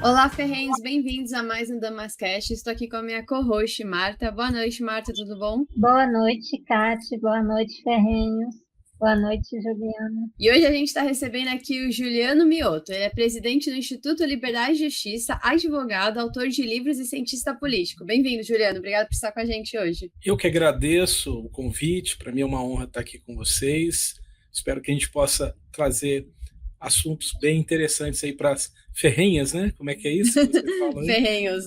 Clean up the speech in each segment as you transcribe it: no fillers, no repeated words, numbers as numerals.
Olá, ferrenhos, bem-vindos a mais um Damascast. Estou aqui com a minha co-host, Marta. Boa noite, Marta, tudo bom? Boa noite, Cate. Boa noite, Ferrenhos. Boa noite, Juliana. E hoje a gente está recebendo aqui o Juliano Mioto. Ele é presidente do Instituto Liberdade e Justiça, advogado, autor de livros e cientista político. Bem-vindo, Juliano. Obrigado por estar com a gente hoje. Eu que agradeço o convite. Para mim é uma honra estar aqui com vocês. Espero que a gente possa trazer assuntos bem interessantes aí para as ferrenhas, né? Como é que é isso que você fala aí? Ferrenhos,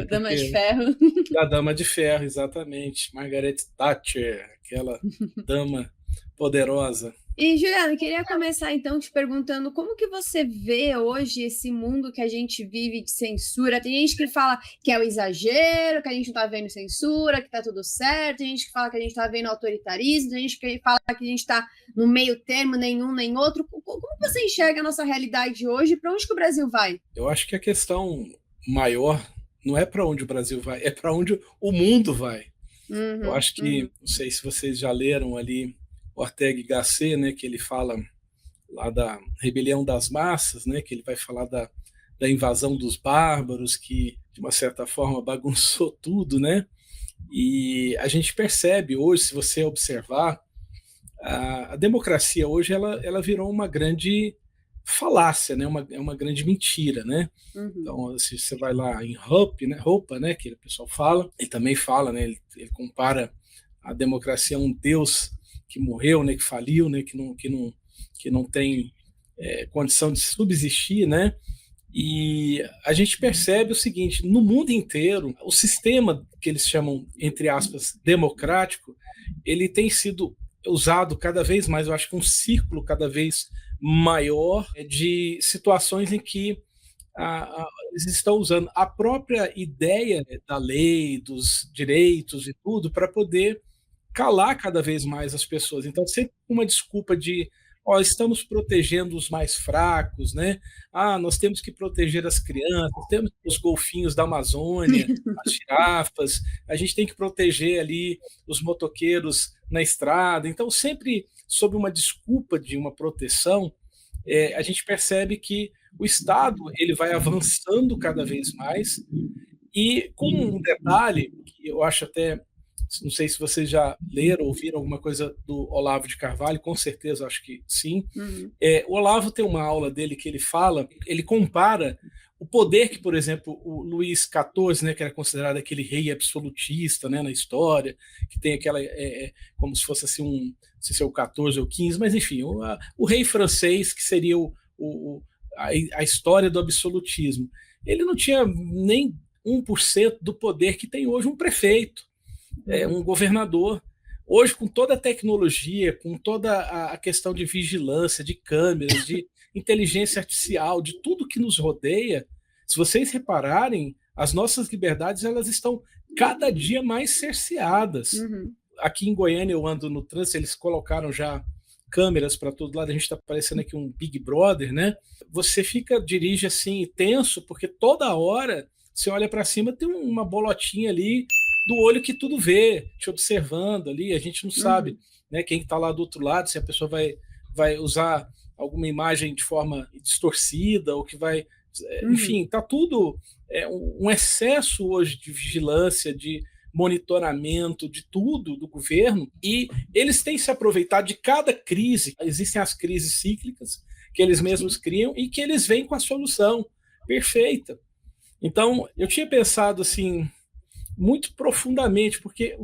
Dama de Ferro. Da Dama de Ferro, exatamente. Margaret Thatcher, aquela dama poderosa. E, Juliana, queria começar então te perguntando como que você vê hoje esse mundo que a gente vive de censura. Tem gente que fala que é o exagero, que a gente não tá vendo censura, que tá tudo certo, tem gente que fala que a gente tá vendo autoritarismo, tem gente que fala que a gente tá no meio termo, nenhum nem outro. Como você enxerga a nossa realidade hoje? Para onde que o Brasil vai? Eu acho que a questão maior não é para onde o Brasil vai, é para onde o mundo vai. Eu acho que, não sei se vocês já leram ali Ortega y Gasset, né, que ele fala lá da rebelião das massas, né, que ele vai falar da invasão dos bárbaros, que de uma certa forma bagunçou tudo, né? E a gente percebe hoje, se você observar, a democracia hoje ela virou uma grande falácia, né? É uma grande mentira, né? Então, se você vai lá em Roupa, né, que o pessoal fala, ele também fala, né, ele compara a democracia a um Deus que morreu, né, que faliu, né, que não tem condição de subsistir, né? E a gente percebe o seguinte: no mundo inteiro, o sistema que eles chamam, entre aspas, democrático, ele tem sido usado cada vez mais, eu acho que um círculo cada vez maior de situações em que eles estão usando a própria ideia da lei, dos direitos e tudo, para poder calar cada vez mais as pessoas. Então, sempre uma desculpa de estamos protegendo os mais fracos, né? Nós temos que proteger as crianças, temos os golfinhos da Amazônia, as girafas, a gente tem que proteger ali os motoqueiros na estrada. Então, sempre sob uma desculpa de uma proteção, a gente percebe que o Estado ele vai avançando cada vez mais, e com um detalhe que eu acho até, não sei se vocês já leram ou ouviram alguma coisa do Olavo de Carvalho, com certeza acho que sim. O Olavo tem uma aula dele que ele fala, ele compara o poder que, por exemplo, o Luís XIV, né, que era considerado aquele rei absolutista, né, na história, que tem aquela, como se fosse assim não sei se é o 14 ou 15, mas enfim, o rei francês, que seria a história do absolutismo. Ele não tinha nem 1% do poder que tem hoje um prefeito, um governador. Hoje, com toda a tecnologia, com toda a questão de vigilância, de câmeras, de inteligência artificial, de tudo que nos rodeia, se vocês repararem, as nossas liberdades elas estão cada dia mais cerceadas. Aqui em Goiânia, eu ando no trânsito, eles colocaram já câmeras para todo lado, a gente está parecendo aqui um Big Brother, né? Você dirige assim, tenso, porque toda hora você olha para cima, tem uma bolotinha ali do olho que tudo vê, te observando ali, a gente não sabe, né, quem está lá do outro lado, se a pessoa vai usar alguma imagem de forma distorcida, ou que vai... Enfim, está tudo... um excesso hoje de vigilância, de monitoramento, de tudo do governo, e eles têm se aproveitado de cada crise. Existem as crises cíclicas que eles mesmos criam e que eles vêm com a solução perfeita. Então, eu tinha pensado assim, muito profundamente, porque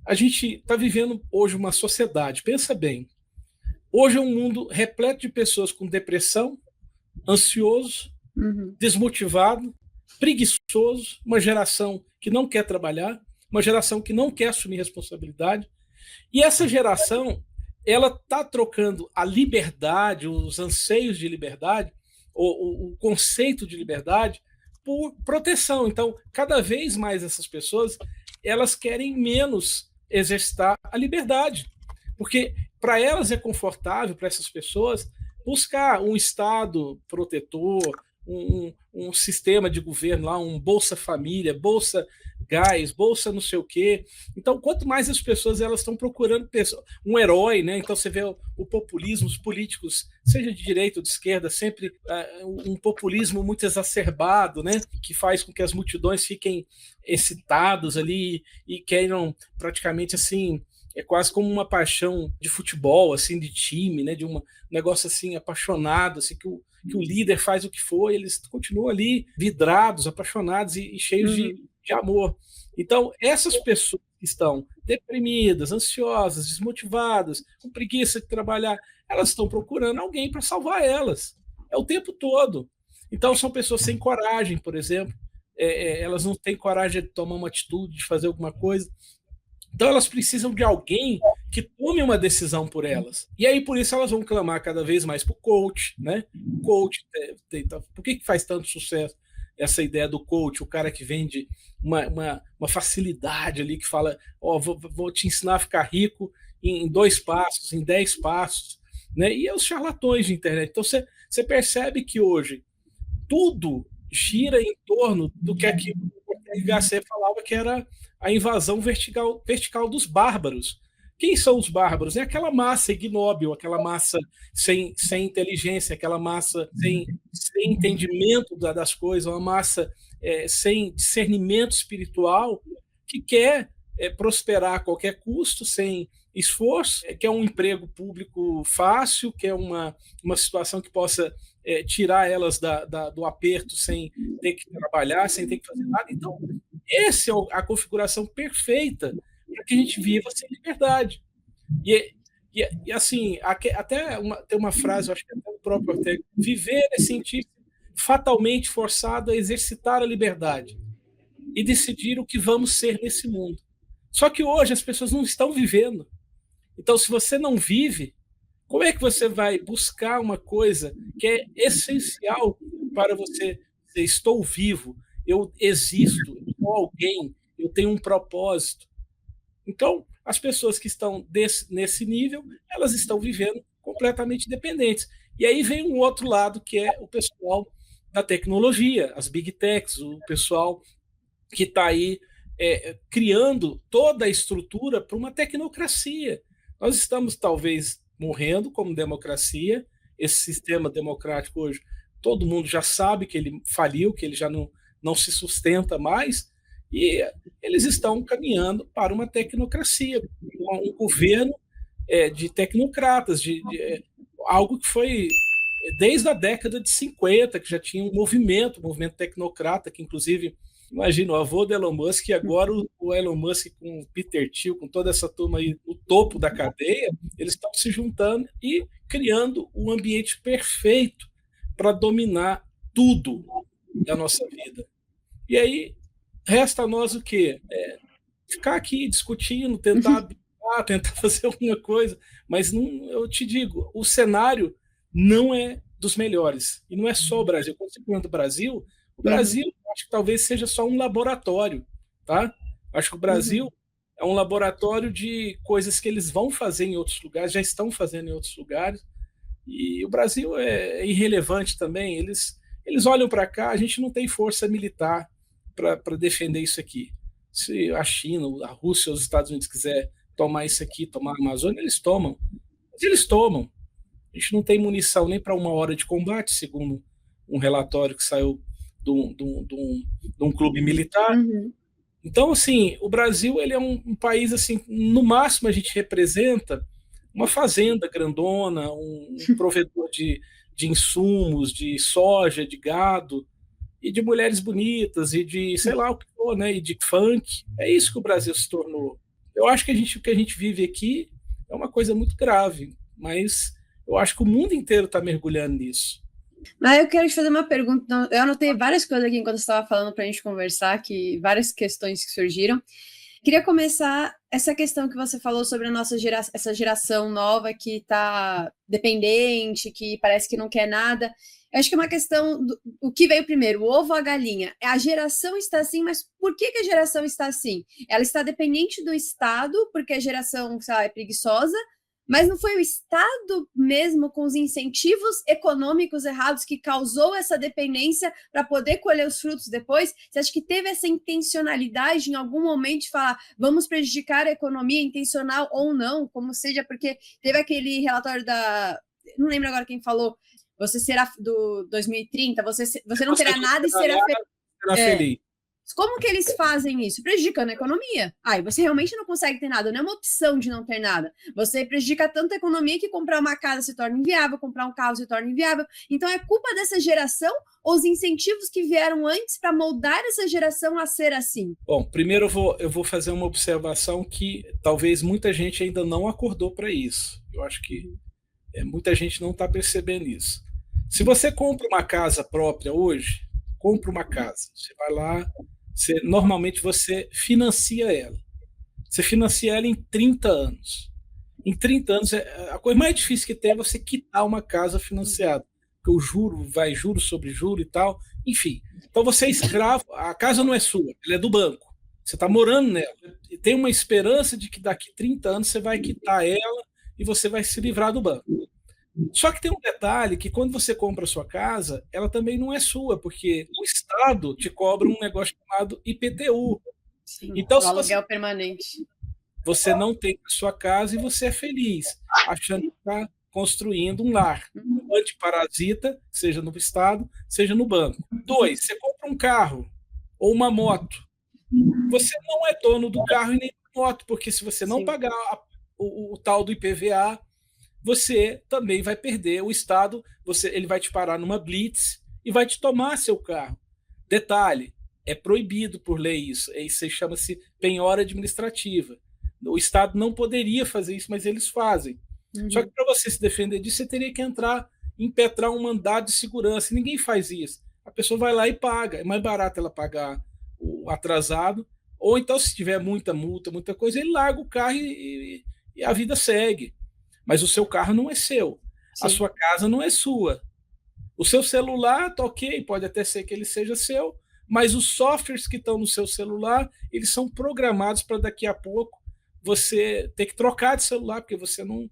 a gente está vivendo hoje uma sociedade, pensa bem, hoje é um mundo repleto de pessoas com depressão, ansioso, desmotivado, preguiçoso, uma geração que não quer trabalhar, uma geração que não quer assumir responsabilidade, e essa geração ela está trocando a liberdade, os anseios de liberdade, o conceito de liberdade, por proteção. Então, cada vez mais essas pessoas elas querem menos exercitar a liberdade, porque para elas é confortável, para essas pessoas, buscar um Estado protetor, um sistema de governo lá, um Bolsa Família, Bolsa gás, bolsa não sei o quê. Então, quanto mais as pessoas elas estão procurando um herói, né? Então, você vê o populismo, os políticos, seja de direita ou de esquerda, sempre um populismo muito exacerbado, né? Que faz com que as multidões fiquem excitados ali e queiram praticamente assim, é quase como uma paixão de futebol, assim, de time, né? De um negócio assim apaixonado, assim, que o líder faz o que for, e eles continuam ali vidrados, apaixonados e cheios de amor. Então, essas pessoas que estão deprimidas, ansiosas, desmotivadas, com preguiça de trabalhar, elas estão procurando alguém para salvar elas. É o tempo todo. Então, são pessoas sem coragem, por exemplo. Elas não têm coragem de tomar uma atitude, de fazer alguma coisa. Então, elas precisam de alguém que tome uma decisão por elas. E aí, por isso, elas vão clamar cada vez mais para o coach, né? Coach, por que faz tanto sucesso essa ideia do coach, o cara que vende uma facilidade ali, que fala, vou te ensinar a ficar rico em 2 passos, em 10 passos, né? E é os charlatões de internet. Então, você percebe que hoje tudo gira em torno do que aqui o Gasset falava que era a invasão vertical dos bárbaros. Quem são os bárbaros? É aquela massa ignóbil, aquela massa sem inteligência, aquela massa sem entendimento das coisas, uma massa sem discernimento espiritual, que quer prosperar a qualquer custo, sem esforço, quer um emprego público fácil, quer uma situação que possa tirar elas do aperto sem ter que trabalhar, sem ter que fazer nada. Então, essa é a configuração perfeita para que a gente viva sem liberdade. E assim, tem uma frase, eu acho que até o próprio Ortega, viver é sentir fatalmente forçado a exercitar a liberdade e decidir o que vamos ser nesse mundo. Só que hoje as pessoas não estão vivendo. Então, se você não vive, como é que você vai buscar uma coisa que é essencial para você dizer, estou vivo, eu existo, eu sou alguém, eu tenho um propósito. Então, as pessoas que estão nesse nível, elas estão vivendo completamente dependentes. E aí vem um outro lado, que é o pessoal da tecnologia, as big techs, o pessoal que está aí criando toda a estrutura para uma tecnocracia. Nós estamos, talvez, morrendo como democracia. Esse sistema democrático hoje, todo mundo já sabe que ele faliu, que ele já não se sustenta mais, e eles estão caminhando para uma tecnocracia, um governo de tecnocratas, de algo que foi desde a década de 50, que já tinha um movimento tecnocrata, que inclusive, imagina, o avô do Elon Musk, e agora o Elon Musk com o Peter Thiel, com toda essa turma aí no topo da cadeia, eles estão se juntando e criando um ambiente perfeito para dominar tudo da nossa vida. E aí, resta a nós o quê? Ficar aqui discutindo, tentar fazer alguma coisa, mas não, eu te digo, o cenário não é dos melhores. E não é só o Brasil. Quando você pergunta do Brasil, o Brasil acho que talvez seja só um laboratório, tá? Acho que o Brasil é um laboratório de coisas que eles vão fazer em outros lugares, já estão fazendo em outros lugares, e o Brasil é irrelevante também. Eles olham para cá, a gente não tem força militar para defender isso aqui. Se a China, a Rússia ou os Estados Unidos quiser tomar isso aqui, tomar a Amazônia, eles tomam. Mas eles tomam. A gente não tem munição nem para 1 hora de combate, segundo um relatório que saiu de um clube militar. Então, assim, o Brasil ele é um país, assim, no máximo a gente representa uma fazenda grandona, um provedor de insumos, de soja, de gado, e de mulheres bonitas, e de, sei lá o que for, né? E de funk. É isso que o Brasil se tornou. Eu acho que o que a gente vive aqui é uma coisa muito grave, mas eu acho que o mundo inteiro está mergulhando nisso. Mas eu quero te fazer uma pergunta. Eu anotei várias coisas aqui enquanto você estava falando para a gente conversar, várias questões que surgiram. Queria começar essa questão que você falou sobre a nossa essa geração nova que está dependente, que parece que não quer nada. Eu acho que é uma questão o que veio primeiro, o ovo ou a galinha. A geração está assim, mas por que a geração está assim? Ela está dependente do Estado, porque a geração, sei lá, é preguiçosa, Mas não foi o Estado mesmo, com os incentivos econômicos errados, que causou essa dependência para poder colher os frutos depois? Você acha que teve essa intencionalidade em algum momento de falar, vamos prejudicar a economia, intencional ou não, como seja, porque teve aquele relatório não lembro agora quem falou, você será do 2030, você não terá nada e será feliz. Como que eles fazem isso? Prejudicando a economia. Aí você realmente não consegue ter nada, não é uma opção de não ter nada. Você prejudica tanto a economia que comprar uma casa se torna inviável, comprar um carro se torna inviável. Então é culpa dessa geração ou os incentivos que vieram antes para moldar essa geração a ser assim? Bom, primeiro eu vou fazer uma observação que talvez muita gente ainda não acordou para isso. Eu acho que muita gente não está percebendo isso. Se você compra uma casa própria hoje, compra uma casa, você vai lá, normalmente você financia ela. Você financia ela em 30 anos. Em 30 anos, a coisa mais difícil que tem é você quitar uma casa financiada, porque o juro vai juro sobre juro e tal, enfim. Então você é escravo, a casa não é sua, ela é do banco. Você está morando nela. E tem uma esperança de que daqui 30 anos você vai quitar ela e você vai se livrar do banco. Só que tem um detalhe, que quando você compra a sua casa, ela também não é sua, porque o Estado te cobra um negócio chamado IPTU. Sim, então, o aluguel permanente. Você não tem a sua casa e você é feliz, achando que está construindo um lar. Um antiparasita, seja no Estado, seja no banco. 2, você compra um carro ou uma moto. Você não é dono do carro e nem da moto, porque se você não pagar o tal do IPVA, você também vai perder o Estado, ele vai te parar numa blitz e vai te tomar seu carro. Detalhe, é proibido por lei isso chama-se penhora administrativa. O Estado não poderia fazer isso, mas eles fazem. Só que para você se defender disso, você teria que impetrar um mandado de segurança, e ninguém faz isso. A pessoa vai lá e paga, é mais barato ela pagar o atrasado, ou então se tiver muita multa, muita coisa, ele larga o carro e a vida segue. Mas o seu carro não é seu. Sim. A sua casa não é sua. O seu celular, tá ok, pode até ser que ele seja seu, mas os softwares que estão no seu celular, eles são programados para daqui a pouco você ter que trocar de celular, porque você não...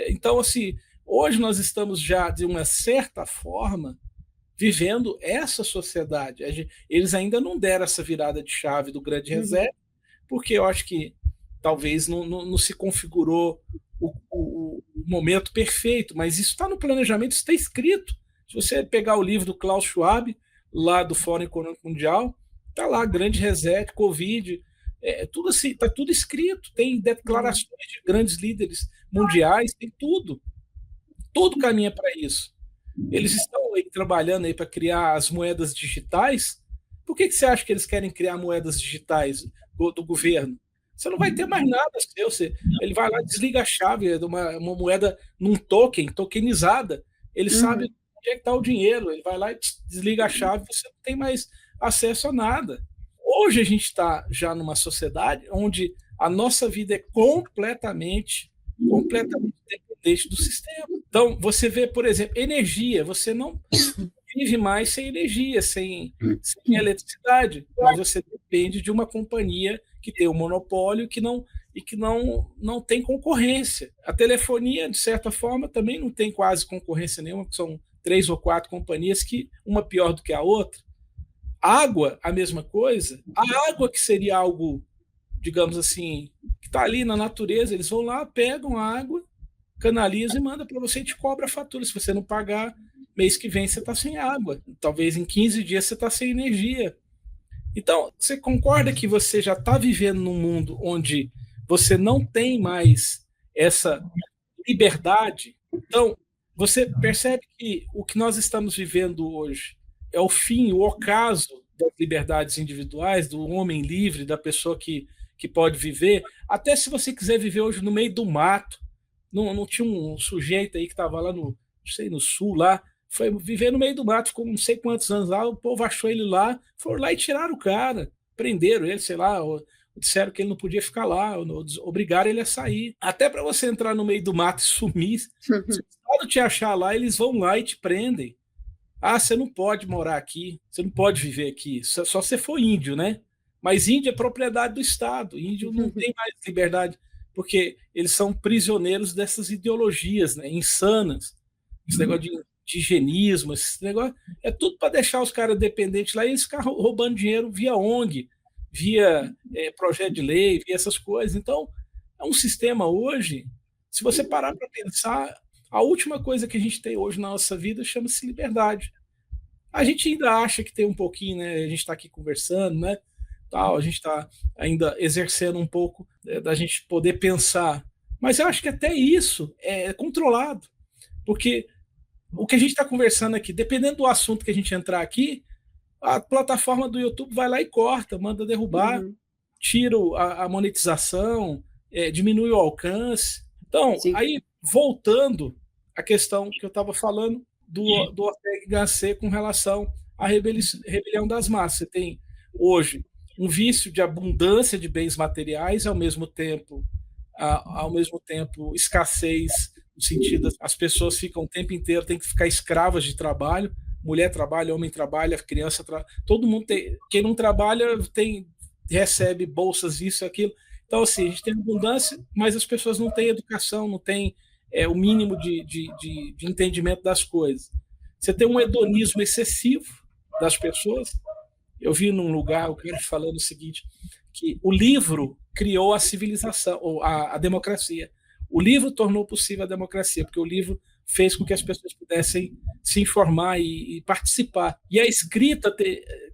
Então, assim, hoje nós estamos já, de uma certa forma, vivendo essa sociedade. Eles ainda não deram essa virada de chave do grande reset, porque eu acho que talvez não se configurou o momento perfeito, mas isso está no planejamento, isso está escrito. Se você pegar o livro do Klaus Schwab, lá do Fórum Econômico Mundial, está lá, grande reset, Covid, tudo assim, está tudo escrito, tem declarações de grandes líderes mundiais, tem tudo caminha para isso. Eles estão aí trabalhando aí para criar as moedas digitais. Por que você acha que eles querem criar moedas digitais do governo? Você não vai ter mais nada seu. Ele vai lá, desliga a chave de uma moeda num tokenizada. Ele sabe onde é que está o dinheiro. Ele vai lá e desliga a chave, você não tem mais acesso a nada. Hoje a gente está já numa sociedade onde a nossa vida é completamente dependente do sistema. Então, você vê, por exemplo, energia. Você não vive mais sem energia, sem eletricidade, mas você depende de uma companhia que tem um monopólio e que não tem concorrência. A telefonia, de certa forma, também não tem quase concorrência nenhuma, são 3 ou 4 companhias, que uma pior do que a outra. Água, a mesma coisa. A água, que seria algo, digamos assim, que está ali na natureza, eles vão lá, pegam a água, canalizam e mandam para você e te cobra a fatura. Se você não pagar, mês que vem você está sem água. Talvez em 15 dias você está sem energia. Então, você concorda que você já está vivendo num mundo onde você não tem mais essa liberdade? Então, você percebe que o que nós estamos vivendo hoje é o fim, o ocaso das liberdades individuais, do homem livre, da pessoa que pode viver. Até se você quiser viver hoje no meio do mato, não tinha um sujeito aí que estava lá no sul, lá, foi viver no meio do mato, ficou não sei quantos anos lá, o povo achou ele lá, foram lá e tiraram o cara, prenderam ele, sei lá, disseram que ele não podia ficar lá, obrigaram ele a sair. Até para você entrar no meio do mato e sumir, se o Estado te achar lá, eles vão lá e te prendem. Ah, você não pode morar aqui, você não pode viver aqui, só se for índio, né? Mas índio é propriedade do Estado, índio não tem mais liberdade. porque eles são prisioneiros dessas ideologias, né, insanas, esse negócio de higienismo, esse negócio, é tudo para deixar os caras dependentes lá e eles ficam roubando dinheiro via ONG, via projeto de lei, via essas coisas. Então, é um sistema hoje, se você parar para pensar, a última coisa que a gente tem hoje na nossa vida chama-se liberdade. A gente ainda acha que tem um pouquinho, né? A gente está aqui conversando, né? Tal, a gente está ainda exercendo um pouco da gente poder pensar. Mas eu acho que até isso é controlado. Porque o que a gente está conversando aqui, dependendo do assunto que a gente entrar aqui, a plataforma do YouTube vai lá e corta, manda derrubar, tira a monetização, diminui o alcance. Então, Sim. aí, voltando à questão que eu estava falando do Ortega y Gasset com relação à rebelião das massas. Você tem, hoje, um vício de abundância de bens materiais, ao mesmo tempo escassez, no sentido, as pessoas ficam o tempo inteiro, tem que ficar escravas de trabalho, mulher trabalha, homem trabalha, criança trabalha, todo mundo tem, quem não trabalha recebe bolsas, isso, aquilo. Então, assim, a gente tem abundância, mas as pessoas não têm educação, não têm o mínimo de entendimento das coisas. Você tem um hedonismo excessivo das pessoas. Eu vi num lugar o cara falando o seguinte, que o livro criou a civilização, ou a democracia. O livro tornou possível a democracia, porque o livro fez com que as pessoas pudessem se informar e participar. E a escrita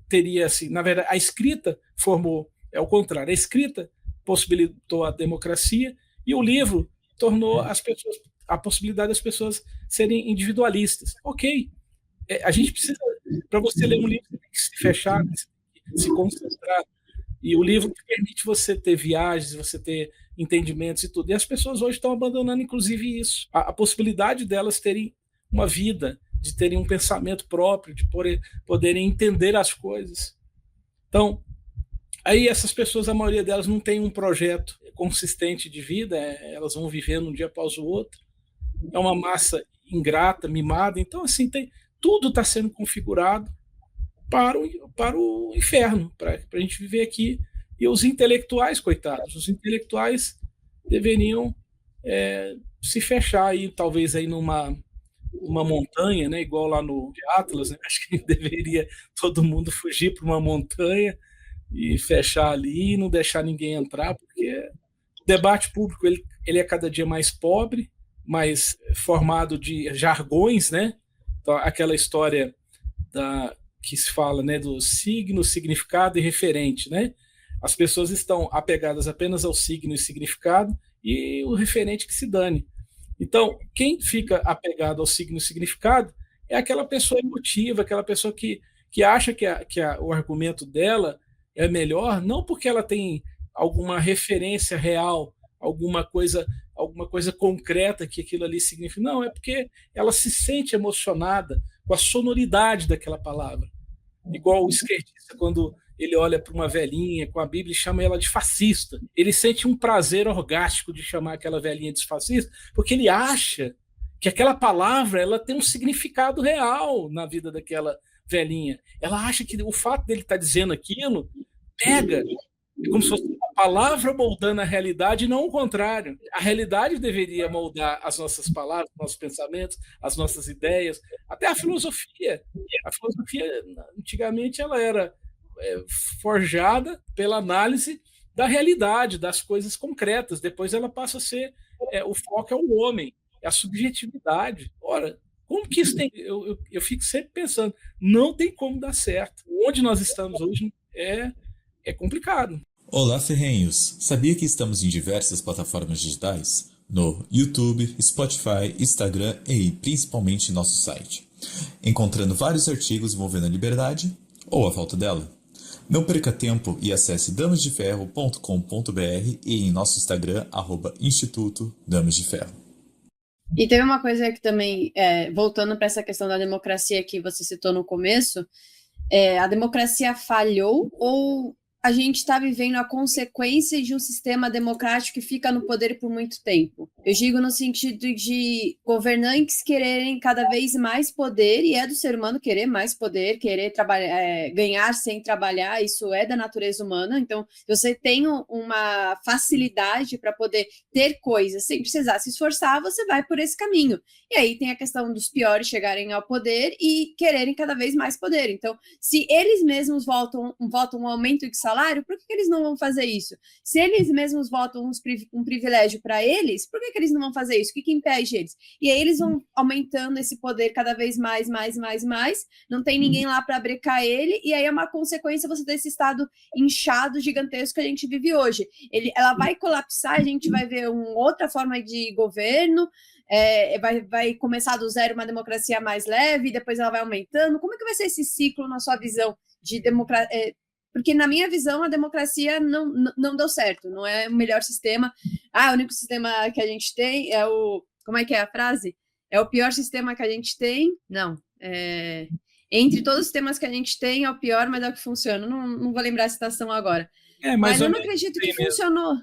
teria, assim, na verdade, a escrita formou, é o contrário, a escrita possibilitou a democracia e o livro tornou a possibilidade das pessoas serem individualistas. Ok, a gente precisa, para você ler um livro, você tem que se fechar, se concentrar, e o livro permite você ter viagens, você ter entendimentos e tudo. E as pessoas hoje estão abandonando, inclusive, isso. A possibilidade delas terem uma vida, de terem um pensamento próprio, de poderem entender as coisas. Então, aí essas pessoas, a maioria delas não tem um projeto consistente de vida, elas vão vivendo um dia após o outro. É uma massa ingrata, mimada. Então, assim, tudo está sendo configurado para o inferno, para a gente viver aqui. E os intelectuais, coitados, os intelectuais deveriam se fechar aí, talvez aí numa montanha, né, igual lá no Atlas, né? Acho que deveria todo mundo fugir para uma montanha e fechar ali e não deixar ninguém entrar, porque o debate público ele é cada dia mais pobre, mais formado de jargões, né? Então, aquela história que se fala, né, do signo, significado e referente, né? As pessoas estão apegadas apenas ao signo e significado e o referente que se dane. Então, quem fica apegado ao signo e significado é aquela pessoa emotiva, aquela pessoa que acha que o argumento dela é melhor, não porque ela tem alguma referência real, alguma coisa concreta que aquilo ali significa. Não, é porque ela se sente emocionada com a sonoridade daquela palavra. Igual o esquerdista, quando ele olha para uma velhinha com a Bíblia e chama ela de fascista. Ele sente um prazer orgástico de chamar aquela velhinha de fascista, porque ele acha que aquela palavra ela tem um significado real na vida daquela velhinha. Ela acha que o fato dele estar dizendo aquilo pega, é como se fosse a palavra moldando a realidade e não o contrário. A realidade deveria moldar as nossas palavras, nossos pensamentos, as nossas ideias, até a filosofia. A filosofia, antigamente, ela era forjada pela análise da realidade, das coisas concretas. Depois ela passa a ser, o foco é o homem, é a subjetividade. Ora, como que isso tem... Eu fico sempre pensando, não tem como dar certo. Onde nós estamos hoje é complicado. Olá, ferrenhos! Sabia que estamos em diversas plataformas digitais? No YouTube, Spotify, Instagram e principalmente nosso site. Encontrando vários artigos envolvendo a liberdade ou a falta dela. Não perca tempo e acesse damasdeferro.com.br e em nosso Instagram, @Instituto Damas de Ferro. E teve uma coisa que também, voltando para essa questão da democracia que você citou no começo, a democracia falhou ou a gente está vivendo a consequência de um sistema democrático que fica no poder por muito tempo. Eu digo no sentido de governantes quererem cada vez mais poder, e é do ser humano querer mais poder, querer trabalhar, ganhar sem trabalhar, isso é da natureza humana. Então, você tem uma facilidade para poder ter coisas sem precisar se esforçar, você vai por esse caminho. E aí tem a questão dos piores chegarem ao poder e quererem cada vez mais poder. Então, se eles mesmos votam um aumento de salário, por que eles não vão fazer isso? Se eles mesmos votam um privilégio para eles, por que eles não vão fazer isso? O que impede eles? E aí eles vão aumentando esse poder cada vez mais, não tem ninguém lá para brecar ele, e aí é uma consequência você ter esse estado inchado, gigantesco que a gente vive hoje. Ela vai colapsar, a gente vai ver uma outra forma de governo, vai começar do zero uma democracia mais leve, depois ela vai aumentando. Como é que vai ser esse ciclo na sua visão de democracia? Porque na minha visão a democracia não deu certo, não é o melhor sistema. O único sistema que a gente tem é o... Como é que é a frase? É o pior sistema que a gente tem? Não. Entre todos os sistemas que a gente tem, é o pior, mas é o que funciona. Não vou lembrar a citação agora. Mas eu não acredito que funcionou.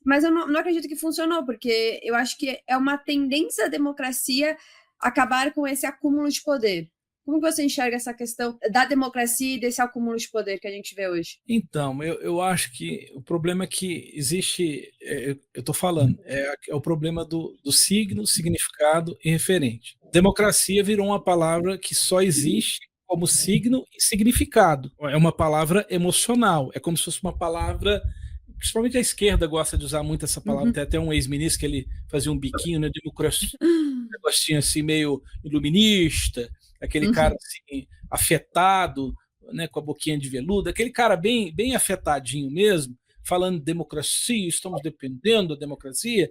Mas eu não acredito que funcionou, porque eu acho que é uma tendência da democracia acabar com esse acúmulo de poder. Como você enxerga essa questão da democracia e desse acúmulo de poder que a gente vê hoje? Então, eu acho que o problema é que existe, eu estou falando, é o problema do signo, significado e referente. Democracia virou uma palavra que só existe como signo e significado. É uma palavra emocional, é como se fosse uma palavra... Principalmente a esquerda gosta de usar muito essa palavra. Tem até um ex-ministro que ele fazia um biquinho, né, democracia, um negócio assim meio iluminista, aquele cara assim, afetado, né, com a boquinha de veludo, aquele cara bem afetadinho mesmo, falando de democracia, estamos dependendo da democracia.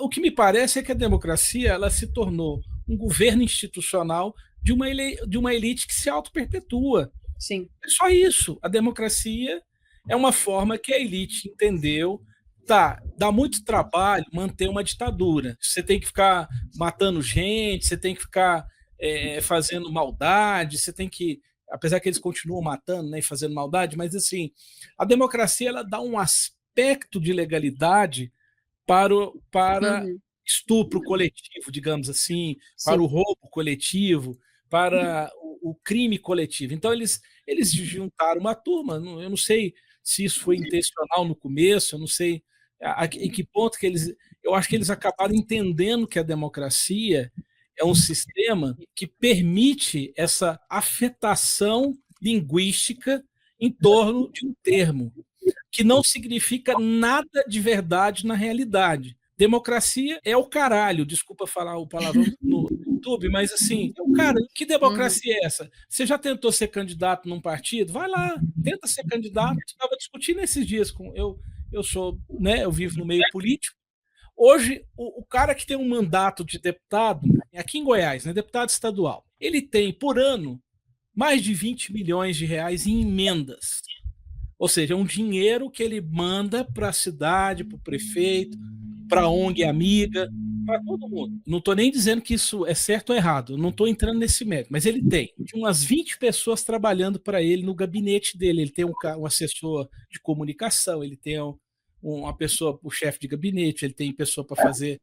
O que me parece é que a democracia ela se tornou um governo institucional de uma elite que se auto-perpetua. Sim. É só isso. A democracia é uma forma que a elite entendeu, dá muito trabalho manter uma ditadura. Você tem que ficar matando gente, você tem que ficar fazendo maldade, você tem que, apesar que eles continuam matando, né, e fazendo maldade, mas assim, a democracia ela dá um aspecto de legalidade para estupro coletivo, digamos assim, para o roubo coletivo, para o crime coletivo. Então eles juntaram uma turma, eu não sei se isso foi intencional no começo, eu não sei em que ponto que eu acho que eles acabaram entendendo que a democracia é um sistema que permite essa afetação linguística em torno de um termo, que não significa nada de verdade na realidade. Democracia é o caralho, desculpa falar o palavrão no YouTube, mas assim, cara, que democracia é essa? Você já tentou ser candidato num partido? Vai lá, tenta ser candidato. Estava discutindo esses dias com eu sou, né, eu vivo no meio político. Hoje, o cara que tem um mandato de deputado, aqui em Goiás, né, deputado estadual, ele tem por ano mais de 20 milhões de reais em emendas. Ou seja, é um dinheiro que ele manda para a cidade, para o prefeito, para a ONG amiga, para todo mundo. Não estou nem dizendo que isso é certo ou errado, não estou entrando nesse mérito, mas ele tem umas 20 pessoas trabalhando para ele no gabinete dele. Ele tem um assessor de comunicação, ele tem uma pessoa, o chefe de gabinete, ele tem pessoa para fazer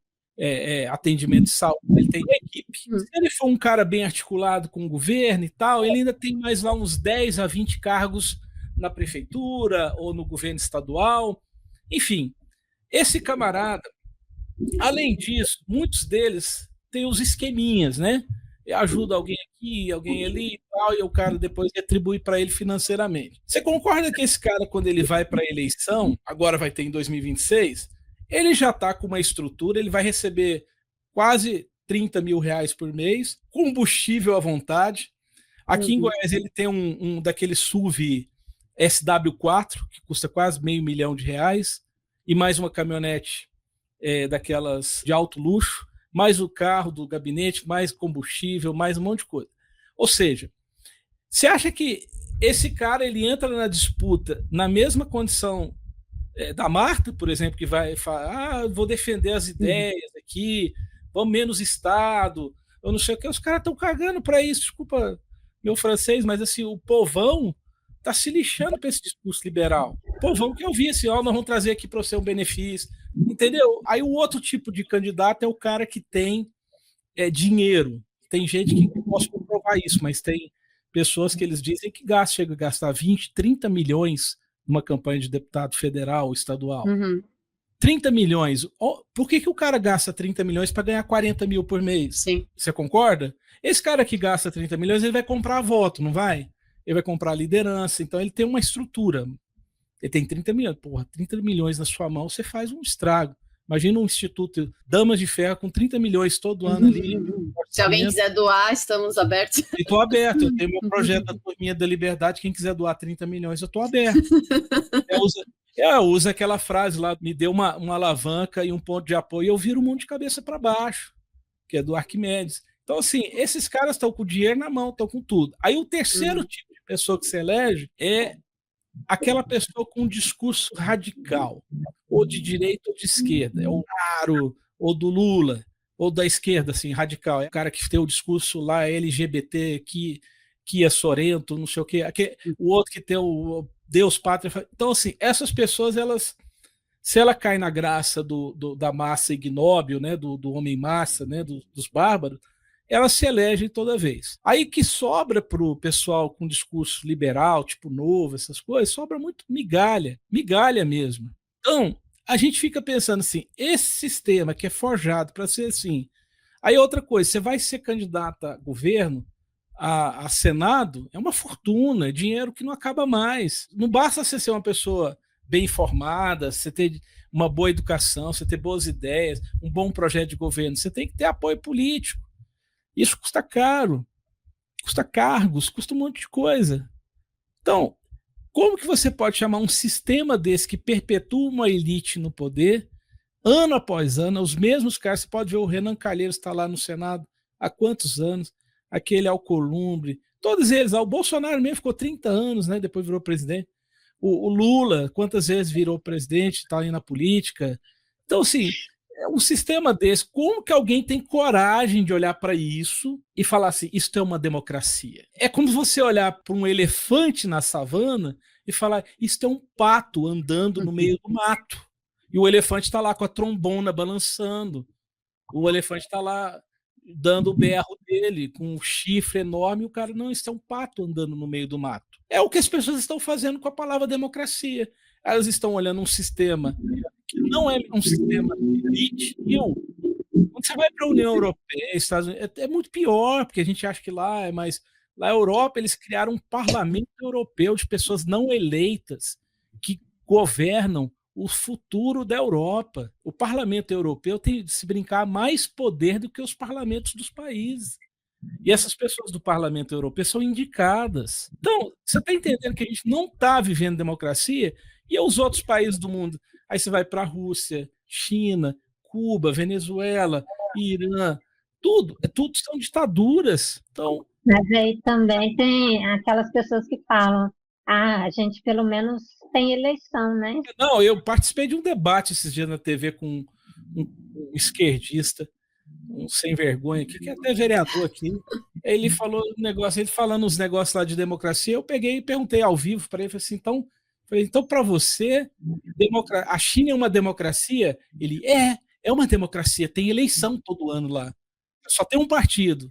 atendimento de saúde, ele tem uma equipe. Se ele for um cara bem articulado com o governo e tal, ele ainda tem mais lá uns 10 a 20 cargos na prefeitura ou no governo estadual. Enfim, esse camarada, além disso, muitos deles têm os esqueminhas, né? Ajuda alguém aqui, alguém ali e tal, e o cara depois retribui para ele financeiramente. Você concorda que esse cara, quando ele vai para a eleição, agora vai ter em 2026, ele já está com uma estrutura, ele vai receber quase 30 mil reais por mês, combustível à vontade. Aqui em Goiás ele tem um daquele SUV SW4, que custa quase R$500 mil, e mais uma caminhonete daquelas de alto luxo, mais o carro do gabinete, mais combustível, mais um monte de coisa. Ou seja, você acha que esse cara ele entra na disputa na mesma condição da Marta, por exemplo, que vai falar, vou defender as ideias aqui, vamos menos Estado, eu não sei o que, os caras estão cagando para isso, desculpa meu francês, mas assim, o povão está se lixando para esse discurso liberal. Pô, vamos que eu vi assim, nós vamos trazer aqui para você um benefício, entendeu? Aí o outro tipo de candidato é o cara que tem dinheiro. Tem gente que não posso comprovar isso, mas tem pessoas que eles dizem que chega a gastar 20, 30 milhões numa campanha de deputado federal, estadual. 30 milhões. Por que o cara gasta 30 milhões para ganhar 40 mil por mês? Sim. Você concorda? Esse cara que gasta 30 milhões, ele vai comprar voto, não vai? Ele vai comprar liderança, então ele tem uma estrutura. Ele tem 30 milhões. Porra, 30 milhões na sua mão, você faz um estrago. Imagina um instituto Damas de Ferro com 30 milhões todo ano ali. Se alguém quiser doar, estamos abertos. Estou aberto. Eu tenho meu projeto da Turminha da Liberdade. Quem quiser doar 30 milhões, eu estou aberto. Usa aquela frase lá, me deu uma alavanca e um ponto de apoio, e eu viro o mundo de cabeça para baixo, que é do Arquimedes. Então, assim, esses caras estão com o dinheiro na mão, estão com tudo. Aí o terceiro tipo de pessoa que se elege é aquela pessoa com um discurso radical, ou de direita ou de esquerda, é o Bolsonaro, ou do Lula, ou da esquerda, assim, radical. É o cara que tem o discurso lá LGBT, que é sorento, não sei o quê. O outro que tem o Deus, pátria. Então, assim, essas pessoas, se ela cai na graça da massa ignóbil, né, do homem massa, né, dos bárbaros, elas se elegem toda vez. Aí que sobra para o pessoal com discurso liberal, tipo Novo, essas coisas, sobra muito migalha mesmo. Então, a gente fica pensando assim, esse sistema que é forjado para ser assim. Aí outra coisa, você vai ser candidato a governo, a Senado, é uma fortuna, é dinheiro que não acaba mais. Não basta você ser uma pessoa bem informada, você ter uma boa educação, você ter boas ideias, um bom projeto de governo, você tem que ter apoio político. Isso custa caro, custa cargos, custa um monte de coisa. Então, como que você pode chamar um sistema desse que perpetua uma elite no poder, ano após ano, os mesmos caras? Você pode ver o Renan Calheiros está lá no Senado há quantos anos, aquele Alcolumbre, todos eles, o Bolsonaro mesmo ficou 30 anos, né, depois virou presidente, o Lula, quantas vezes virou presidente, está aí na política. Então, assim, é um sistema desse, como que alguém tem coragem de olhar para isso e falar assim, isso é uma democracia? É como você olhar para um elefante na savana e falar, isso é um pato andando no meio do mato. E o elefante está lá com a trombona balançando. O elefante está lá dando o berro dele, com um chifre enorme, e o cara, não, isso é um pato andando no meio do mato. É o que as pessoas estão fazendo com a palavra democracia. Elas estão olhando um sistema que não é um sistema elite. Quando você vai para a União Europeia, Estados Unidos, é muito pior, porque a gente acha que lá é mais... Lá na Europa, eles criaram um parlamento europeu de pessoas não eleitas que governam o futuro da Europa. O parlamento europeu tem, se brincar, mais poder do que os parlamentos dos países. E essas pessoas do parlamento europeu são indicadas. Então, você está entendendo que a gente não está vivendo democracia? E os outros países do mundo? Aí você vai para a Rússia, China, Cuba, Venezuela, Irã, tudo são ditaduras. Então, mas aí também tem aquelas pessoas que falam, a gente pelo menos tem eleição, né? Não, eu participei de um debate esses dias na TV com um esquerdista, um sem vergonha aqui, que é até vereador aqui. Ele falou um negócio, ele falando uns negócios lá de democracia, eu peguei e perguntei ao vivo para ele, falei assim, então para você, a China é uma democracia? Ele, é uma democracia, tem eleição todo ano lá. Só tem um partido.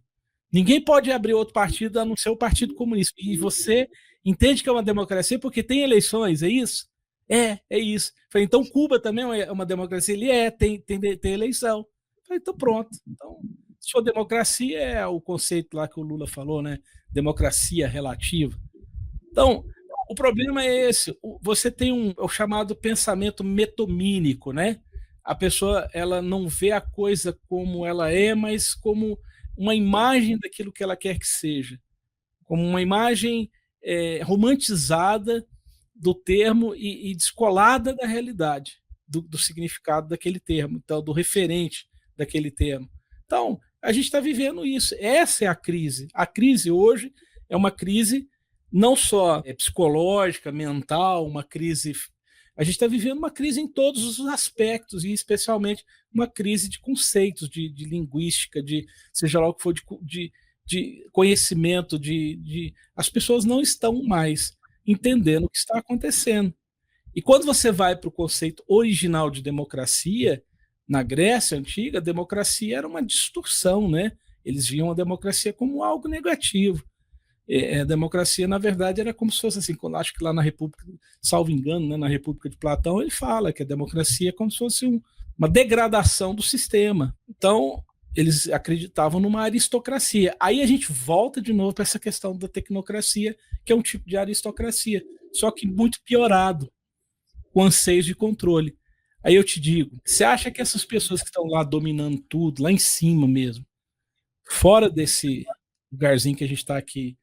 Ninguém pode abrir outro partido a não ser o Partido Comunista. E você entende que é uma democracia porque tem eleições, é isso? É isso. Falei, então Cuba também é uma democracia? Ele tem eleição. Falei, então pronto. Então, sua democracia é o conceito lá que o Lula falou, né? Democracia relativa. Então, o problema é esse. Você tem o chamado pensamento metomínico, né? A pessoa, ela não vê a coisa como ela é, mas como uma imagem daquilo que ela quer que seja, como uma imagem romantizada do termo e descolada da realidade, do significado daquele termo, então, do referente daquele termo. Então, a gente está vivendo isso. Essa é a crise. A crise hoje é uma crise não só psicológica, mental, uma crise... A gente está vivendo uma crise em todos os aspectos, e especialmente uma crise de conceitos, de linguística, de seja lá o que for, de conhecimento, as pessoas não estão mais entendendo o que está acontecendo. E quando você vai para o conceito original de democracia, na Grécia Antiga, a democracia era uma distorção, né? Eles viam a democracia como algo negativo. A democracia, na verdade, era como se fosse assim, acho que lá na República, salvo engano, né, na República de Platão, ele fala que a democracia é como se fosse uma degradação do sistema. Então, eles acreditavam numa aristocracia. Aí a gente volta de novo para essa questão da tecnocracia, que é um tipo de aristocracia, só que muito piorado, com anseios de controle. Aí eu te digo, você acha que essas pessoas que estão lá dominando tudo, lá em cima mesmo, fora desse lugarzinho que a gente está aqui,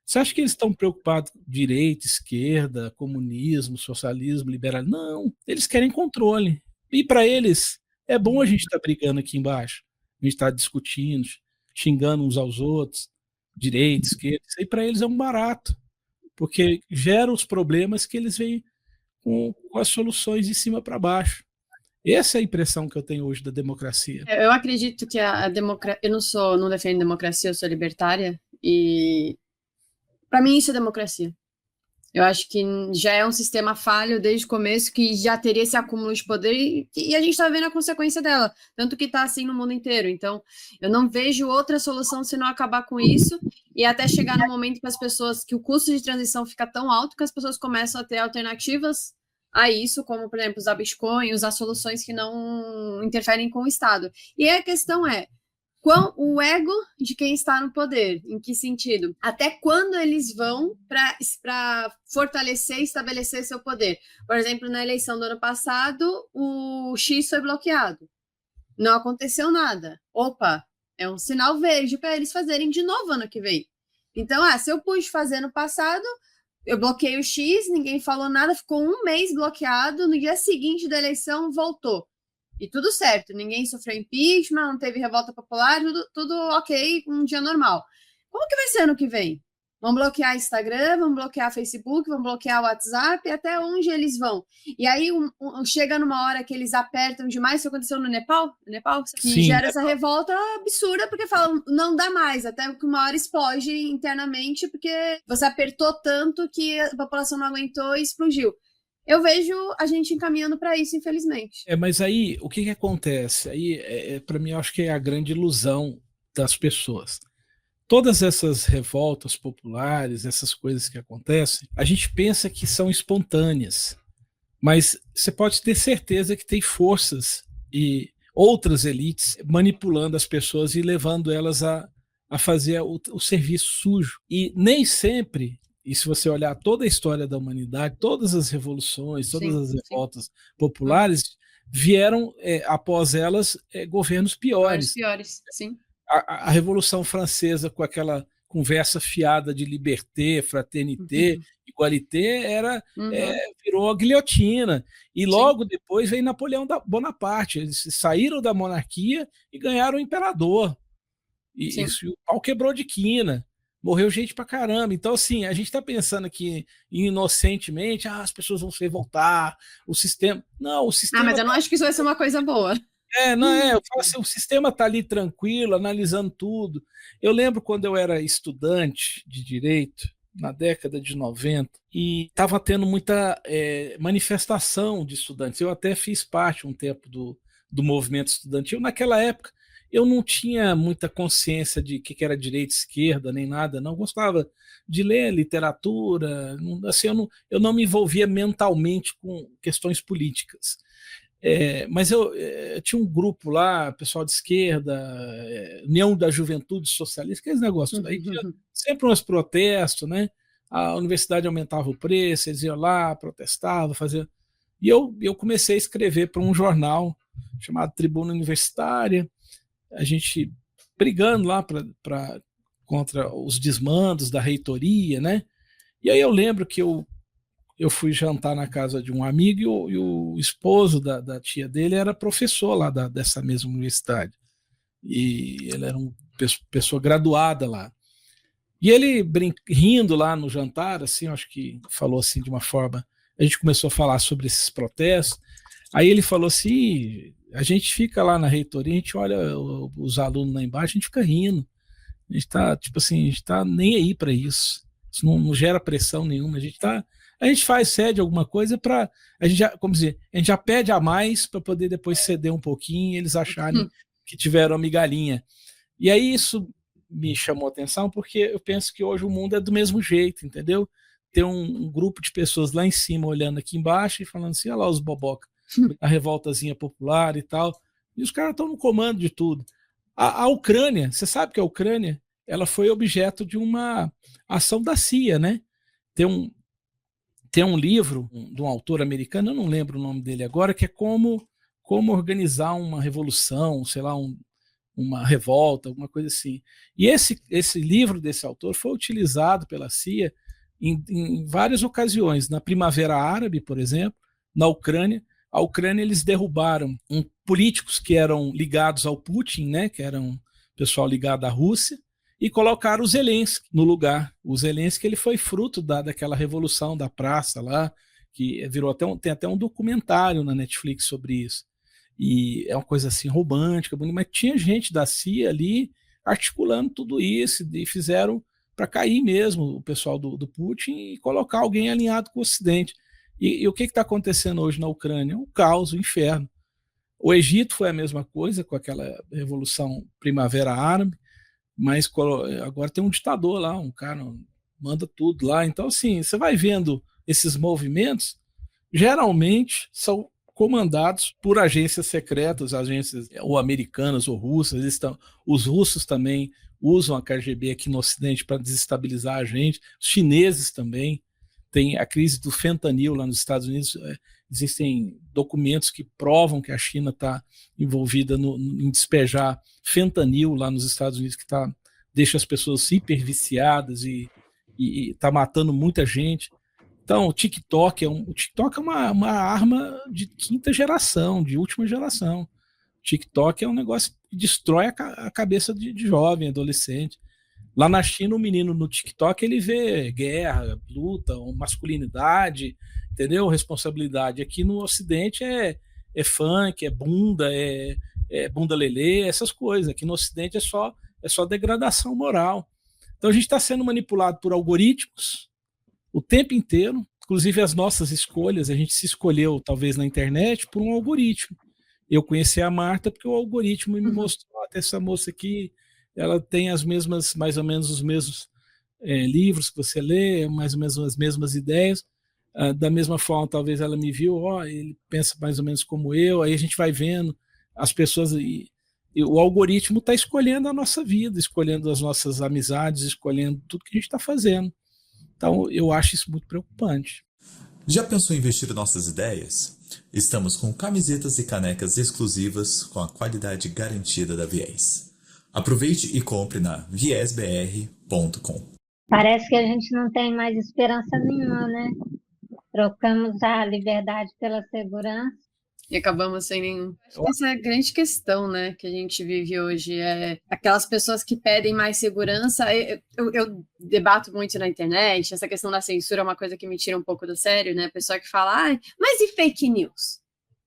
você acha que eles estão preocupados com direita, esquerda, comunismo, socialismo, liberalismo? Não, eles querem controle. E para eles, é bom a gente estar brigando aqui embaixo, a gente estar discutindo, xingando uns aos outros, direita, esquerda. Isso aí para eles é um barato, porque gera os problemas que eles veem com as soluções de cima para baixo. Essa é a impressão que eu tenho hoje da democracia. Eu acredito que a democracia... Eu não defendo democracia, eu sou libertária, e para mim isso é democracia. Eu acho que já é um sistema falho desde o começo, que já teria esse acúmulo de poder, e a gente está vendo a consequência dela, tanto que está assim no mundo inteiro. Então, eu não vejo outra solução se não acabar com isso, e até chegar no momento que as pessoas, que o custo de transição fica tão alto que as pessoas começam a ter alternativas a isso, como, por exemplo, usar Bitcoin, usar soluções que não interferem com o Estado. E aí a questão é, o ego de quem está no poder, em que sentido? Até quando eles vão para fortalecer e estabelecer seu poder? Por exemplo, na eleição do ano passado, o X foi bloqueado. Não aconteceu nada. Opa, é um sinal verde para eles fazerem de novo ano que vem. Então, se eu pude fazer no passado, eu bloqueei o X, ninguém falou nada, ficou um mês bloqueado, no dia seguinte da eleição voltou. E tudo certo, ninguém sofreu impeachment, não teve revolta popular, tudo ok, um dia normal. Como que vai ser ano que vem? Vão bloquear Instagram, vão bloquear Facebook, vão bloquear WhatsApp, até onde eles vão? E aí chega numa hora que eles apertam demais, isso aconteceu no Nepal, que Sim, gera essa revolta absurda, porque falam, não dá mais, até que uma hora explode internamente, porque você apertou tanto que a população não aguentou e explodiu. Eu vejo a gente encaminhando para isso, infelizmente. Mas aí, o que acontece? Aí, para mim, eu acho que é a grande ilusão das pessoas. Todas essas revoltas populares, essas coisas que acontecem, a gente pensa que são espontâneas, mas você pode ter certeza que tem forças e outras elites manipulando as pessoas e levando elas a fazer o serviço sujo. E nem sempre... E se você olhar toda a história da humanidade, todas as revoluções, todas as revoltas populares vieram, após elas, governos piores. Sim. A Revolução Francesa, com aquela conversa fiada de liberté, fraternité, igualité, virou a guilhotina. E logo depois veio Napoleão Bonaparte. Eles saíram da monarquia e ganharam o imperador. E o pau quebrou de quina. Morreu gente pra caramba. Então, assim, a gente tá pensando aqui inocentemente, as pessoas vão se revoltar, o sistema... Não, o sistema... mas eu não acho que isso vai ser uma coisa boa. Eu falo assim, o sistema tá ali tranquilo, analisando tudo. Eu lembro quando eu era estudante de Direito, na década de 90, e estava tendo muita manifestação de estudantes. Eu até fiz parte um tempo do movimento estudantil. Naquela época, eu não tinha muita consciência de que era direita, esquerda, nem nada, não gostava de ler literatura, eu não me envolvia mentalmente com questões políticas. Mas eu tinha um grupo lá, pessoal de esquerda, União da Juventude Socialista, aqueles negócios aí, tinha sempre uns protestos, né? A universidade aumentava o preço, eles iam lá, protestavam, faziam... E eu comecei a escrever para um jornal chamado Tribuna Universitária, a gente brigando lá contra os desmandos da reitoria, né? E aí eu lembro que eu fui jantar na casa de um amigo e o esposo da tia dele era professor lá dessa mesma universidade. E ele era uma pessoa graduada lá. E ele, rindo lá no jantar, assim, acho que falou assim de uma forma... A gente começou a falar sobre esses protestos. Aí ele falou assim... A gente fica lá na reitoria, a gente olha os alunos lá embaixo, a gente fica rindo. A gente tá, tipo assim, a gente tá nem aí para isso. Isso não gera pressão nenhuma. A gente cede alguma coisa para a gente já pede a mais para poder depois ceder um pouquinho e eles acharem que tiveram a migalhinha. E aí isso me chamou a atenção porque eu penso que hoje o mundo é do mesmo jeito, entendeu? Tem um grupo de pessoas lá em cima olhando aqui embaixo e falando assim, olha lá os boboca, a revoltazinha popular e tal. E os caras estão no comando de tudo. A Ucrânia, você sabe que a Ucrânia ela foi objeto de uma ação da CIA, né? Tem um livro de um autor americano, eu não lembro o nome dele agora, que é como organizar uma revolução, sei lá, uma revolta, alguma coisa assim. E esse livro desse autor foi utilizado pela CIA em várias ocasiões. Na Primavera Árabe, por exemplo, na Ucrânia. A Ucrânia, eles derrubaram políticos que eram ligados ao Putin, né, que eram pessoal ligado à Rússia, e colocaram o Zelensky no lugar. O Zelensky ele foi fruto daquela revolução da praça lá, que virou tem até um documentário na Netflix sobre isso. E é uma coisa assim romântica, bonita, mas tinha gente da CIA ali articulando tudo isso e fizeram para cair mesmo o pessoal do Putin e colocar alguém alinhado com o Ocidente. E o que está acontecendo hoje na Ucrânia? O caos, o inferno. O Egito foi a mesma coisa com aquela revolução Primavera Árabe, mas agora tem um ditador lá, um cara manda tudo lá. Então, assim, você vai vendo esses movimentos, geralmente são comandados por agências secretas, agências ou americanas ou russas. Os russos também usam a KGB aqui no Ocidente para desestabilizar a gente, os chineses também. Tem a crise do fentanil lá nos Estados Unidos, existem documentos que provam que a China está envolvida em despejar fentanil lá nos Estados Unidos, que deixa as pessoas hiperviciadas e está matando muita gente. Então, o TikTok é uma arma de quinta geração, de última geração. O TikTok é um negócio que destrói a cabeça de jovem, adolescente. Lá na China, o menino no TikTok, ele vê guerra, luta, masculinidade, entendeu? Responsabilidade. Aqui no Ocidente é funk, é bunda lelê, essas coisas. Aqui no Ocidente é só degradação moral. Então a gente está sendo manipulado por algoritmos o tempo inteiro, inclusive as nossas escolhas, a gente se escolheu talvez na internet por um algoritmo. Eu conheci a Marta porque o algoritmo me mostrou até essa moça aqui, ela tem mais ou menos os mesmos livros que você lê, mais ou menos as mesmas ideias. Da mesma forma, talvez ela me viu, ele pensa mais ou menos como eu, aí a gente vai vendo as pessoas, e o algoritmo está escolhendo a nossa vida, escolhendo as nossas amizades, escolhendo tudo que a gente está fazendo. Então, eu acho isso muito preocupante. Já pensou em investir em nossas ideias? Estamos com camisetas e canecas exclusivas com a qualidade garantida da Viés. Aproveite e compre na viesbr.com. Parece que a gente não tem mais esperança nenhuma, né? Trocamos a liberdade pela segurança. E acabamos sem nenhum. Essa é a grande questão, né, que a gente vive hoje. Aquelas pessoas que pedem mais segurança. Eu debato muito na internet, essa questão da censura é uma coisa que me tira um pouco do sério, né? A pessoa que fala, mas e fake news?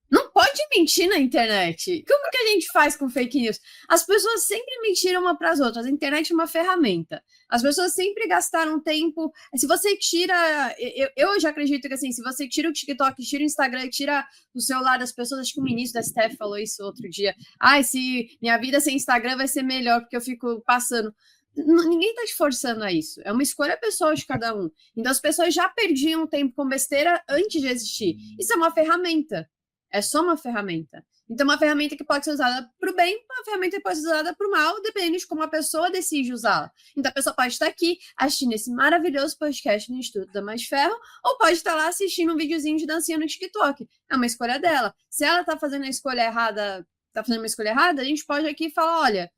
Não pode mentir na internet. Como que a gente faz com fake news? As pessoas sempre mentiram uma para as outras. A internet é uma ferramenta. As pessoas sempre gastaram tempo. Se você tira... Eu já acredito que, assim, se você tira o TikTok, tira o Instagram, tira o celular das pessoas... Acho que o ministro da STF falou isso outro dia. Se minha vida sem Instagram vai ser melhor, porque eu fico passando... Ninguém está te forçando a isso. É uma escolha pessoal de cada um. Então, as pessoas já perdiam tempo com besteira antes de existir. Isso é uma ferramenta. É só uma ferramenta. Então, uma ferramenta que pode ser usada para o bem, uma ferramenta que pode ser usada para o mal, dependendo de como a pessoa decide usá-la. Então, a pessoa pode estar aqui assistindo esse maravilhoso podcast no Instituto Damas de Ferro, ou pode estar lá assistindo um videozinho de dancinha no TikTok. É uma escolha dela. Se ela está fazendo a escolha errada, a gente pode aqui falar, olha,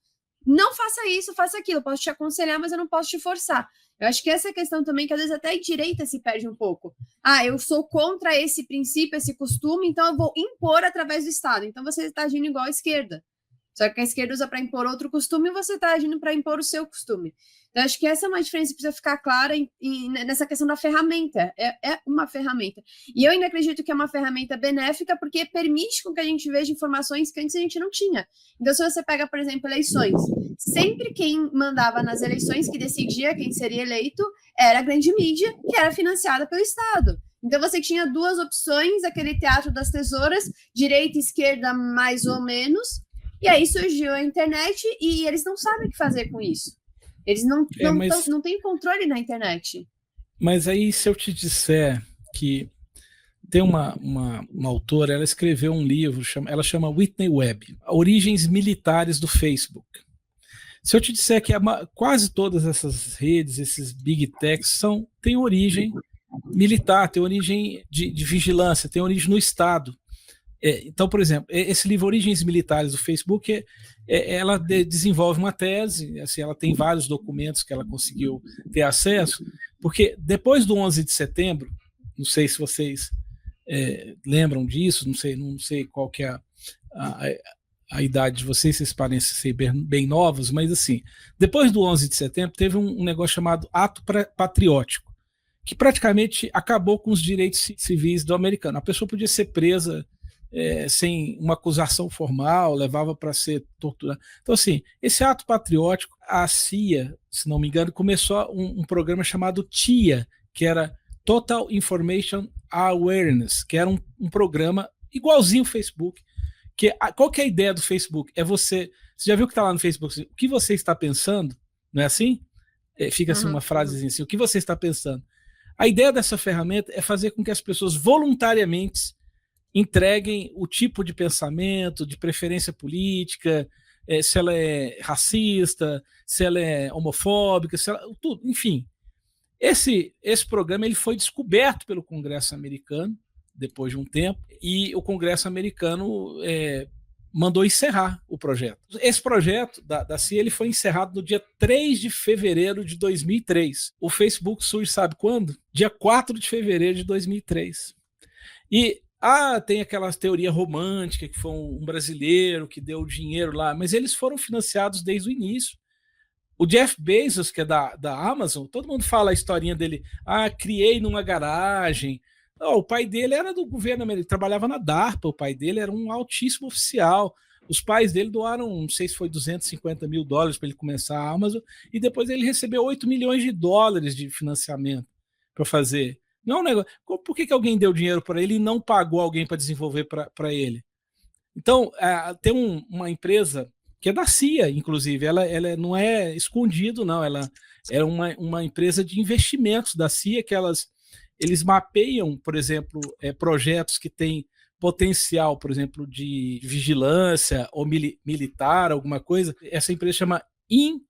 não faça isso, faça aquilo. Eu posso te aconselhar, mas eu não posso te forçar. Eu acho que essa é a questão também, que às vezes até a direita se perde um pouco. Eu sou contra esse princípio, esse costume, então eu vou impor através do Estado. Então você está agindo igual à esquerda. Só que a esquerda usa para impor outro costume e você está agindo para impor o seu costume. Então, acho que essa é uma diferença que precisa ficar clara nessa questão da ferramenta. É uma ferramenta. E eu ainda acredito que é uma ferramenta benéfica porque permite com que a gente veja informações que antes a gente não tinha. Então, se você pega, por exemplo, eleições, sempre quem mandava nas eleições, que decidia quem seria eleito, era a grande mídia, que era financiada pelo Estado. Então, você tinha duas opções, aquele teatro das tesouras, direita e esquerda mais ou menos, e aí surgiu a internet e eles não sabem o que fazer com isso. Eles não têm controle na internet. Mas aí, se eu te disser que tem uma autora, ela escreveu um livro, ela chama Whitney Webb, Origens Militares do Facebook. Se eu te disser que quase todas essas redes, esses big techs, têm origem militar, têm origem de vigilância, têm origem no Estado. Então, por exemplo, esse livro Origens Militares do Facebook, ela desenvolve uma tese, assim, ela tem vários documentos que ela conseguiu ter acesso, porque depois do 11 de setembro, não sei se vocês lembram disso, não sei qual que é a idade de vocês parecem ser bem novos, mas assim, depois do 11 de setembro teve um negócio chamado Ato Patriótico, que praticamente acabou com os direitos civis do americano. A pessoa podia ser presa sem uma acusação formal, levava para ser torturado. Então, assim, esse ato patriótico, a CIA, se não me engano, começou um programa chamado TIA, que era Total Information Awareness, que era um programa igualzinho ao Facebook. Qual que é a ideia do Facebook? Você já viu que está lá no Facebook? Assim, o que você está pensando? Não é assim? Fica assim uma frasezinha assim, o que você está pensando? A ideia dessa ferramenta é fazer com que as pessoas voluntariamente entreguem o tipo de pensamento, de preferência política, se ela é racista, se ela é homofóbica, tudo, enfim. Esse programa ele foi descoberto pelo Congresso americano depois de um tempo e o Congresso americano mandou encerrar o projeto. Esse projeto da CIA ele foi encerrado no dia 3 de fevereiro de 2003. O Facebook surge, sabe quando? Dia 4 de fevereiro de 2003. E tem aquela teoria romântica que foi um brasileiro que deu dinheiro lá, mas eles foram financiados desde o início. O Jeff Bezos, que é da Amazon, todo mundo fala a historinha dele, criei numa garagem. O pai dele era do governo americano, ele trabalhava na DARPA, o pai dele era um altíssimo oficial. Os pais dele doaram, não sei se foi $250 mil para ele começar a Amazon, e depois ele recebeu $8 milhões de financiamento para fazer. Não é um negócio. Por que alguém deu dinheiro para ele e não pagou alguém para desenvolver para ele? Então, tem uma empresa que é da CIA, inclusive, ela não é escondido, não, ela é uma empresa de investimentos da CIA que eles mapeiam, por exemplo, projetos que têm potencial, por exemplo, de vigilância ou militar, alguma coisa. Essa empresa chama Inqtel,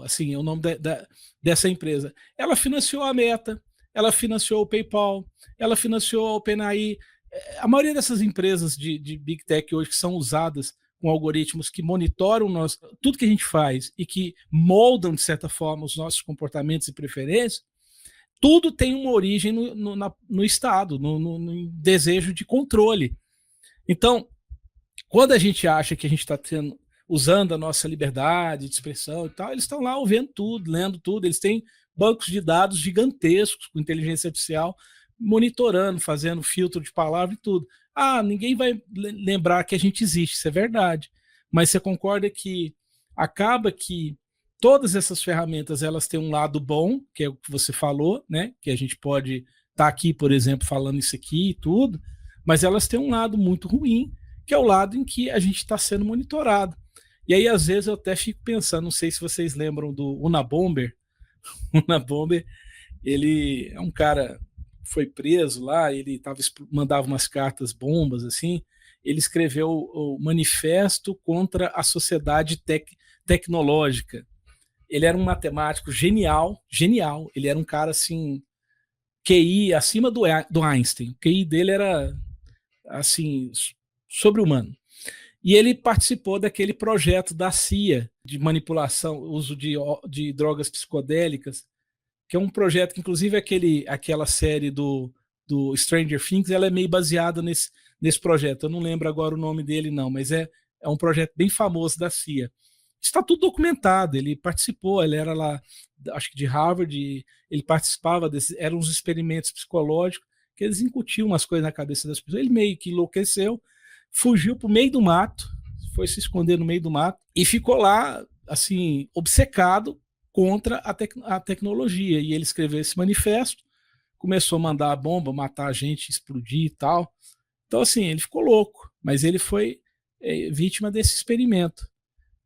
assim, é o nome dessa empresa. Ela financiou a Meta, ela financiou o PayPal, ela financiou a OpenAI. A maioria dessas empresas de Big Tech hoje que são usadas com algoritmos que monitoram tudo que a gente faz e que moldam, de certa forma, os nossos comportamentos e preferências, tudo tem uma origem no Estado, no desejo de controle. Então, quando a gente acha que a gente está usando a nossa liberdade de expressão e tal, eles estão lá ouvindo tudo, lendo tudo, eles têm bancos de dados gigantescos com inteligência artificial, monitorando, fazendo filtro de palavra e tudo. Ninguém vai lembrar que a gente existe, isso é verdade. Mas você concorda que acaba que todas essas ferramentas elas têm um lado bom, que é o que você falou, né? Que a gente pode estar aqui, por exemplo, falando isso aqui e tudo, mas elas têm um lado muito ruim, que é o lado em que a gente está sendo monitorado. E aí, às vezes, eu até fico pensando, não sei se vocês lembram do Unabomber. Unabomber, ele é um cara foi preso lá, ele mandava umas cartas bombas, assim, ele escreveu o Manifesto contra a Sociedade Tecnológica. Ele era um matemático genial, ele era um cara, assim, QI acima do Einstein, o QI dele era, assim, sobre-humano. E ele participou daquele projeto da CIA, de manipulação, uso de drogas psicodélicas, que é um projeto que, inclusive, aquela série do Stranger Things, ela é meio baseada nesse projeto. Eu não lembro agora o nome dele, não, mas é um projeto bem famoso da CIA. Está tudo documentado, ele participou, ele era lá, acho que de Harvard, ele participava eram uns experimentos psicológicos, que eles incutiam umas coisas na cabeça das pessoas. Ele meio que enlouqueceu, fugiu para o meio do mato, foi se esconder no meio do mato, e ficou lá, assim, obcecado contra a tecnologia. E ele escreveu esse manifesto, começou a mandar a bomba, matar a gente, explodir e tal. Então, assim, ele ficou louco, mas ele foi vítima desse experimento.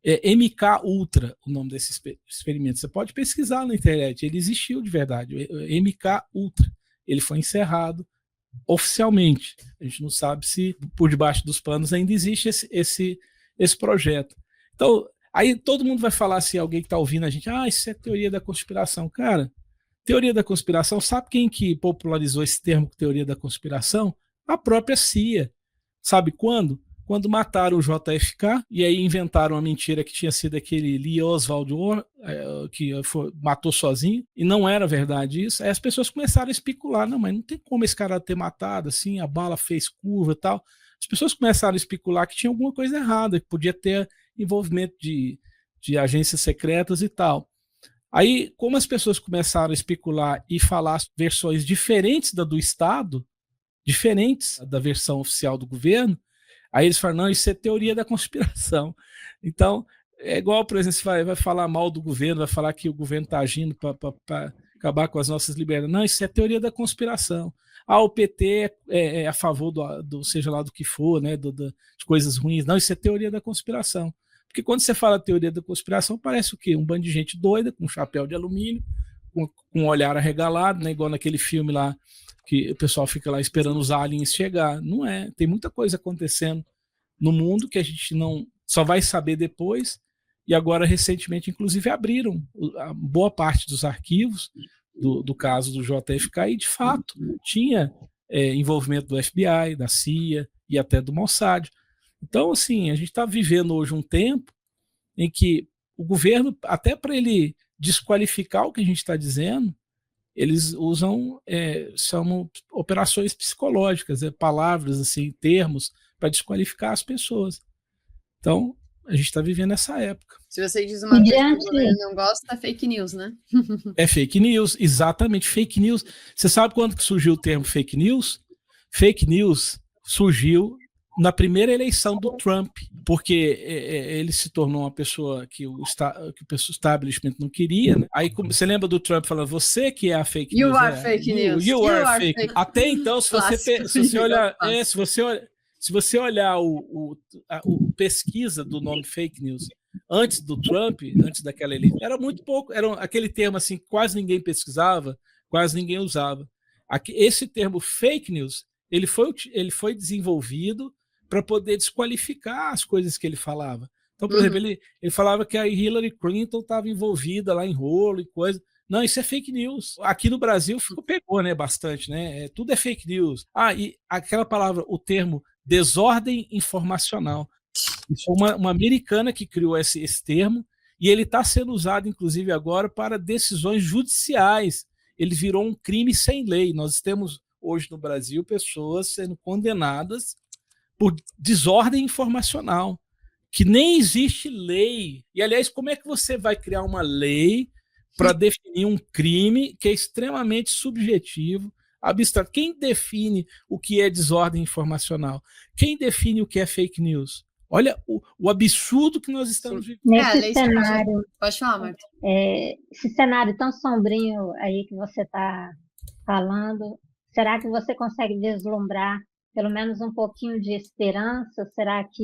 MK Ultra, o nome desse experimento. Você pode pesquisar na internet, ele existiu de verdade. MK Ultra. Ele foi encerrado oficialmente. A gente não sabe se por debaixo dos panos ainda existe esse projeto. Então, aí todo mundo vai falar, se alguém que está ouvindo a gente, isso é teoria da conspiração. Cara, teoria da conspiração, sabe quem que popularizou esse termo teoria da conspiração? A própria CIA. Sabe quando? Quando mataram o JFK, e aí inventaram uma mentira que tinha sido aquele Lee Oswald que matou sozinho, e não era verdade isso. Aí as pessoas começaram a especular, não, mas não tem como esse cara ter matado, assim, a bala fez curva e tal. As pessoas começaram a especular que tinha alguma coisa errada, que podia ter envolvimento de agências secretas e tal. Aí, como as pessoas começaram a especular e falar versões diferentes da do Estado, diferentes da versão oficial do governo, aí eles falam, não, isso é teoria da conspiração. Então, é igual, por exemplo, você vai falar mal do governo, vai falar que o governo está agindo para acabar com as nossas liberdades. Não, isso é teoria da conspiração. O PT é a favor do seja lá do que for, né, de coisas ruins. Não, isso é teoria da conspiração. Porque quando você fala teoria da conspiração, parece o quê? Um bando de gente doida, com um chapéu de alumínio, com um olhar arregalado, né, igual naquele filme lá, que o pessoal fica lá esperando os aliens chegar. Não é. Tem muita coisa acontecendo no mundo que a gente não só vai saber depois. E agora, recentemente, inclusive, abriram a boa parte dos arquivos do caso do JFK e, de fato, tinha envolvimento do FBI, da CIA e até do Mossad. Então, assim, a gente está vivendo hoje um tempo em que o governo, até para ele desqualificar o que a gente está dizendo, eles usam são operações psicológicas, palavras, assim, termos para desqualificar as pessoas. Então, a gente está vivendo essa época. Se você diz uma coisa que o governo não gosta, é fake news, né? É fake news, exatamente, fake news. Você sabe quando que surgiu o termo fake news? Fake news surgiu na primeira eleição do Trump, porque ele se tornou uma pessoa que o establishment não queria, né? Aí você lembra do Trump falando, você que é a fake news. You are fake news. You are fake. Até então, se você olhar, se você olhar o pesquisa do nome fake news antes do Trump, antes daquela eleição, era muito pouco, era aquele termo assim, quase ninguém pesquisava, quase ninguém usava. Esse termo fake news, ele foi desenvolvido para poder desqualificar as coisas que ele falava. Então, por exemplo, ele falava que a Hillary Clinton estava envolvida lá em rolo e coisa. Não, isso é fake news. Aqui no Brasil pegou, né, bastante, né? Tudo é fake news. E aquela palavra, o termo desordem informacional. Foi uma americana que criou esse termo e ele está sendo usado, inclusive, agora para decisões judiciais. Ele virou um crime sem lei. Nós temos hoje no Brasil pessoas sendo condenadas por desordem informacional, que nem existe lei. E, aliás, como é que você vai criar uma lei para definir um crime que é extremamente subjetivo, abstrato? Quem define o que é desordem informacional? Quem define o que é fake news? Olha o absurdo que nós estamos vivendo. Nesse cenário, pode falar, Marta. Esse cenário tão sombrio aí que você está falando, será que você consegue vislumbrar pelo menos um pouquinho de esperança? Será que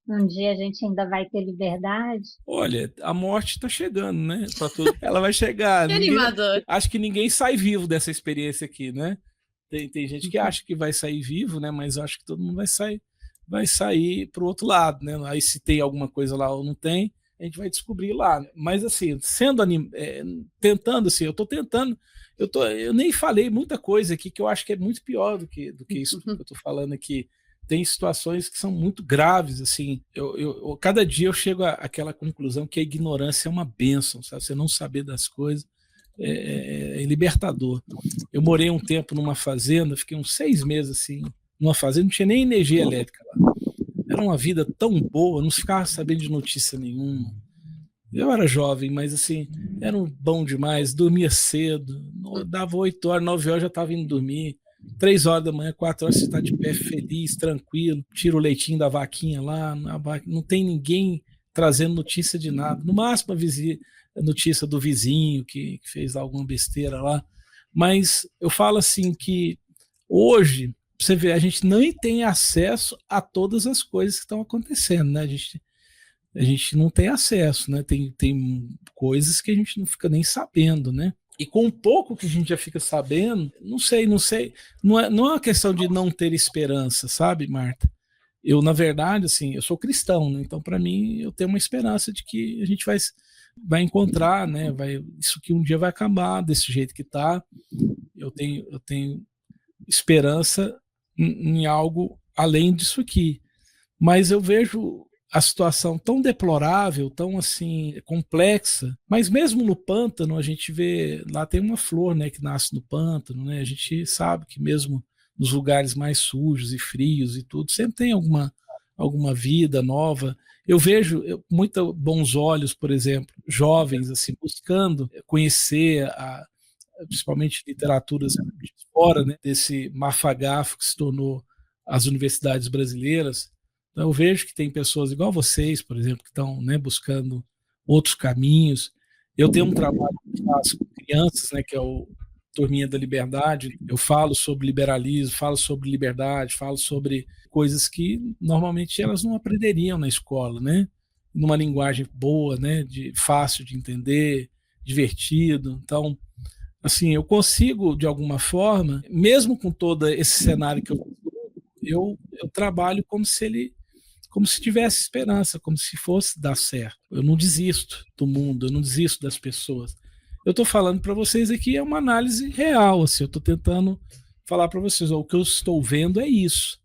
um dia a gente ainda vai ter liberdade? Olha, a morte está chegando, né? Ela vai chegar. Animador. Acho que ninguém sai vivo dessa experiência aqui, né? Tem gente que acha que vai sair vivo, né? Mas eu acho que todo mundo vai sair para o outro lado, né? Aí se tem alguma coisa lá ou não tem, a gente vai descobrir lá. Mas assim, tentando, assim, eu estou tentando. Eu nem falei muita coisa aqui que eu acho que é muito pior do que isso que eu estou falando aqui. Tem situações que são muito graves, assim. Cada dia eu chego àquela conclusão que a ignorância é uma bênção, sabe? Você não saber das coisas é libertador. Eu morei um tempo numa fazenda, fiquei uns 6 meses assim, numa fazenda, não tinha nem energia elétrica lá. Era uma vida tão boa, não ficava sabendo de notícia nenhuma. Eu era jovem, mas assim, era bom demais, dormia cedo, dava 8 horas, 9 horas já estava indo dormir, 3 horas da manhã, 4 horas você está de pé feliz, tranquilo, tira o leitinho da vaquinha lá, não tem ninguém trazendo notícia de nada, no máximo a notícia do vizinho que fez alguma besteira lá, mas eu falo assim que hoje, você vê, a gente não tem acesso a todas as coisas que estão acontecendo, né? A gente não tem acesso, né? Tem coisas que a gente não fica nem sabendo, né? E com um pouco que a gente já fica sabendo, não sei, não é uma questão de não ter esperança, sabe, Marta? Eu, na verdade, assim, eu sou cristão, né? Então, para mim, eu tenho uma esperança de que a gente vai encontrar, né? Isso que um dia vai acabar desse jeito que tá. Eu tenho esperança em algo além disso aqui. Mas eu vejo a situação tão deplorável, tão assim complexa, mas mesmo no pântano a gente vê, lá tem uma flor, né, que nasce no pântano, né? A gente sabe que mesmo nos lugares mais sujos e frios e tudo, sempre tem alguma vida nova. Eu vejo muito bons olhos, por exemplo, jovens assim buscando conhecer principalmente literaturas de fora, né, desse mafagafo que se tornou as universidades brasileiras. Então, eu vejo que tem pessoas igual vocês, por exemplo, que estão, né, buscando outros caminhos. Eu tenho um trabalho que faço com crianças, né, que é o Turminha da Liberdade. Eu falo sobre liberalismo, falo sobre liberdade, falo sobre coisas que normalmente elas não aprenderiam na escola, né? Numa linguagem boa, né, fácil de entender, divertido. Então, assim, eu consigo, de alguma forma, mesmo com todo esse cenário que eu trabalho como se tivesse esperança, como se fosse dar certo. Eu não desisto do mundo, eu não desisto das pessoas. Eu estou falando para vocês aqui é uma análise real, assim, eu estou tentando falar para vocês, ó, o que eu estou vendo é isso.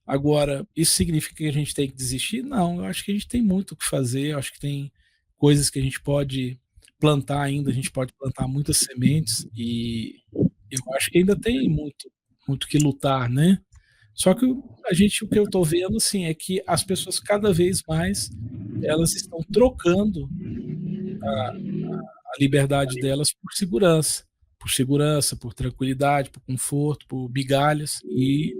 Agora, isso significa que a gente tem que desistir? Não, eu acho que a gente tem muito o que fazer, eu acho que tem coisas que a gente pode plantar ainda, a gente pode plantar muitas sementes e eu acho que ainda tem muito que lutar, né? Só que o que eu estou vendo assim, é que as pessoas cada vez mais elas estão trocando a liberdade delas por segurança, por tranquilidade, por conforto, por migalhas, e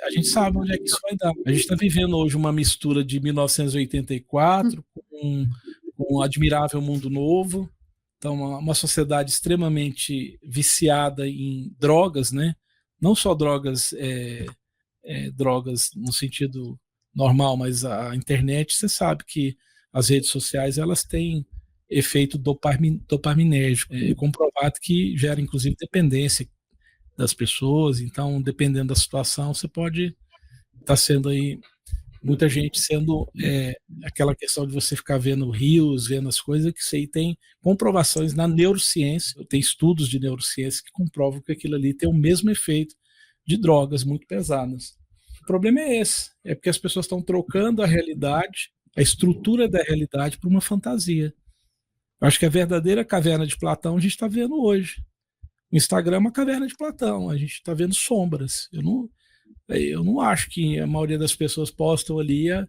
a gente sabe onde é que isso vai dar. A gente está vivendo hoje uma mistura de 1984 com um admirável mundo novo. Então, uma sociedade extremamente viciada em drogas, né? Não só drogas no sentido normal, mas a internet, você sabe que as redes sociais elas têm efeito dopaminérgico, comprovado que gera inclusive dependência das pessoas. Então, dependendo da situação, você pode estar sendo aí muita gente sendo aquela questão de você ficar vendo rios, vendo as coisas, que isso aí tem comprovações na neurociência, tem estudos de neurociência que comprovam que aquilo ali tem o mesmo efeito de drogas muito pesadas. O problema é esse, é porque as pessoas estão trocando a realidade, a estrutura da realidade por uma fantasia. Eu acho que a verdadeira caverna de Platão a gente está vendo hoje. O Instagram é uma caverna de Platão, a gente está vendo sombras. Eu não acho que a maioria das pessoas postam ali a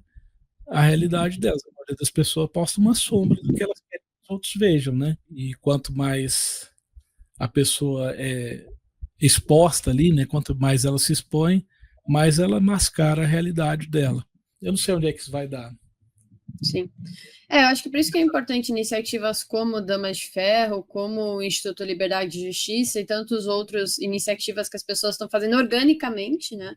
realidade delas. A maioria das pessoas posta uma sombra do que elas querem que os outros vejam, né? E quanto mais a pessoa é exposta ali, né? Quanto mais ela se expõe, mais ela mascara a realidade dela. Eu não sei onde é que isso vai dar. Sim. Eu acho que por isso que é importante iniciativas como Damas de Ferro, como o Instituto Liberdade e Justiça e tantas outras iniciativas que as pessoas estão fazendo organicamente, né?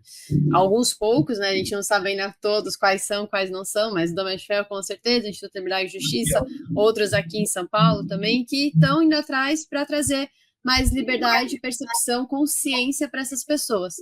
Alguns poucos, né? A gente não sabe ainda todos quais são, quais não são, mas Damas de Ferro com certeza, Instituto Liberdade e Justiça, outros aqui em São Paulo também, que estão indo atrás para trazer mais liberdade, percepção, consciência para essas pessoas.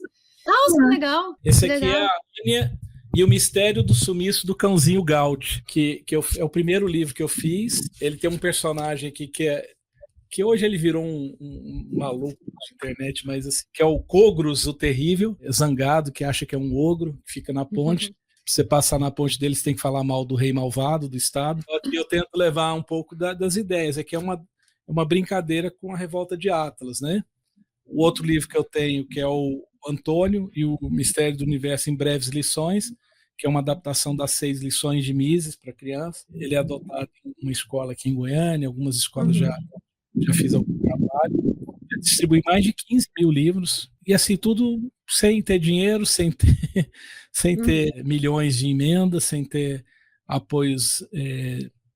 Nossa, legal! Esse aqui legal. É a Ania e o Mistério do Sumiço do Cãozinho Gaudi, que é o primeiro livro que eu fiz. Ele tem um personagem aqui que hoje ele virou um maluco de internet, mas assim, que é o Cogros, o Terrível, zangado, que acha que é um ogro, que fica na ponte. Você passar na ponte deles, tem que falar mal do rei malvado do Estado. Aqui eu tento levar um pouco das ideias. Aqui é uma brincadeira com a revolta de Atlas, né? O outro livro que eu tenho, que é o Antônio e o Mistério do Universo em Breves Lições, que é uma adaptação das 6 lições de Mises para criança. Ele é adotado em uma escola aqui em Goiânia, algumas escolas já fiz algum trabalho. Eu distribuí mais de 15 mil livros, e assim, tudo sem ter dinheiro, sem ter milhões de emendas, sem ter apoios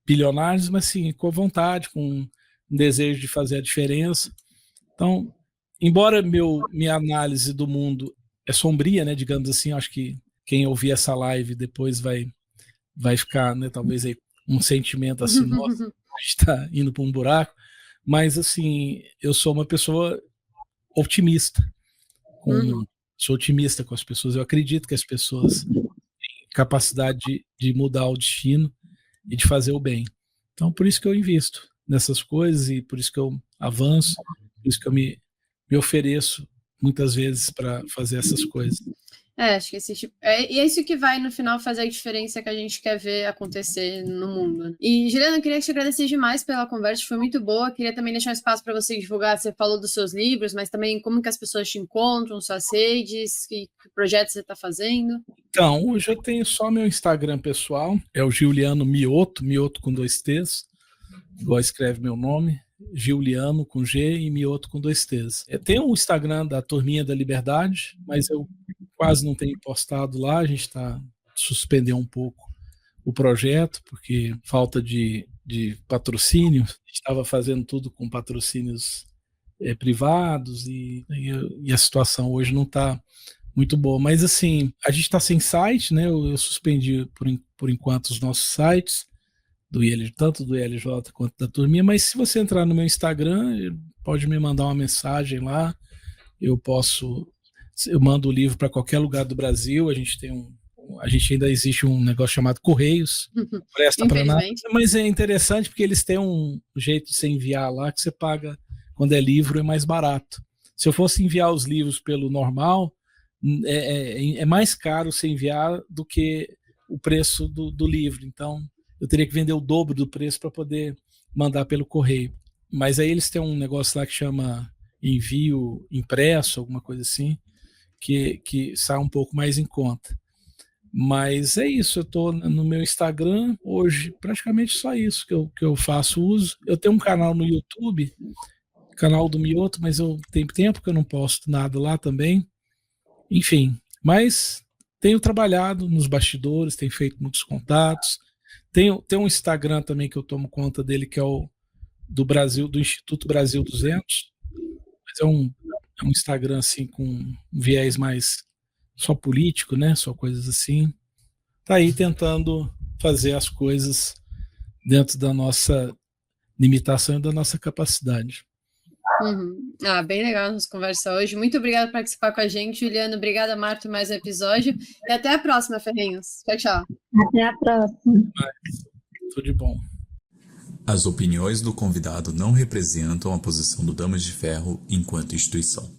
bilionários, mas assim, com vontade, com um desejo de fazer a diferença. Então, embora minha análise do mundo é sombria, né, digamos assim, acho que quem ouvir essa live depois vai ficar, né, talvez aí um sentimento assim, nossa, a gente está indo para um buraco, mas assim, eu sou uma pessoa otimista, sou otimista com as pessoas, eu acredito que as pessoas têm capacidade de mudar o destino e de fazer o bem. Então, por isso que eu invisto nessas coisas e por isso que eu avanço, por isso que eu me ofereço muitas vezes para fazer essas coisas. Acho que é isso que vai no final fazer a diferença que a gente quer ver acontecer no mundo. E, Juliana, eu queria te agradecer demais pela conversa, foi muito boa. Queria também deixar um espaço para você divulgar. Você falou dos seus livros, mas também como que as pessoas te encontram, suas redes, que projetos você está fazendo. Então, hoje eu tenho só meu Instagram pessoal, é o Giuliano Mioto com 2 T's, igual escreve meu nome, Giuliano com G e Mioto com 2 T's. Tem um Instagram da Turminha da Liberdade, mas eu quase não tenho postado lá, a gente suspendeu um pouco o projeto, porque falta de patrocínio, a gente estava fazendo tudo com patrocínios privados e a situação hoje não está muito boa. Mas assim, a gente está sem site, né? Eu suspendi por enquanto os nossos sites, tanto do ILJ quanto da Turminha, mas se você entrar no meu Instagram, pode me mandar uma mensagem lá, eu mando o livro para qualquer lugar do Brasil. A gente ainda existe um negócio chamado Correios, presta para nada, mas é interessante porque eles têm um jeito de se enviar lá que você paga, quando é livro é mais barato. Se eu fosse enviar os livros pelo normal, é mais caro você enviar do que o preço do livro, então eu teria que vender o dobro do preço para poder mandar pelo correio. Mas aí eles têm um negócio lá que chama envio impresso, alguma coisa assim, que sai um pouco mais em conta. Mas é isso, eu estou no meu Instagram hoje, praticamente só isso que eu faço uso. Eu tenho um canal no YouTube, canal do Mioto, mas eu tenho tempo que eu não posto nada lá também. Enfim, mas tenho trabalhado nos bastidores, tenho feito muitos contatos. Tem um Instagram também que eu tomo conta dele, que é o do Instituto Brasil 200, mas é um Instagram assim com um viés mais só político, né? Só coisas assim. Tá aí tentando fazer as coisas dentro da nossa limitação e da nossa capacidade. Bem legal a nossa conversa hoje. Muito obrigada por participar com a gente, Juliana. Obrigada, Marta, por mais um episódio. E até a próxima, Ferrenhos. Tchau, tchau. Até a próxima. Tudo de bom. As opiniões do convidado não representam a posição do Damas de Ferro enquanto instituição.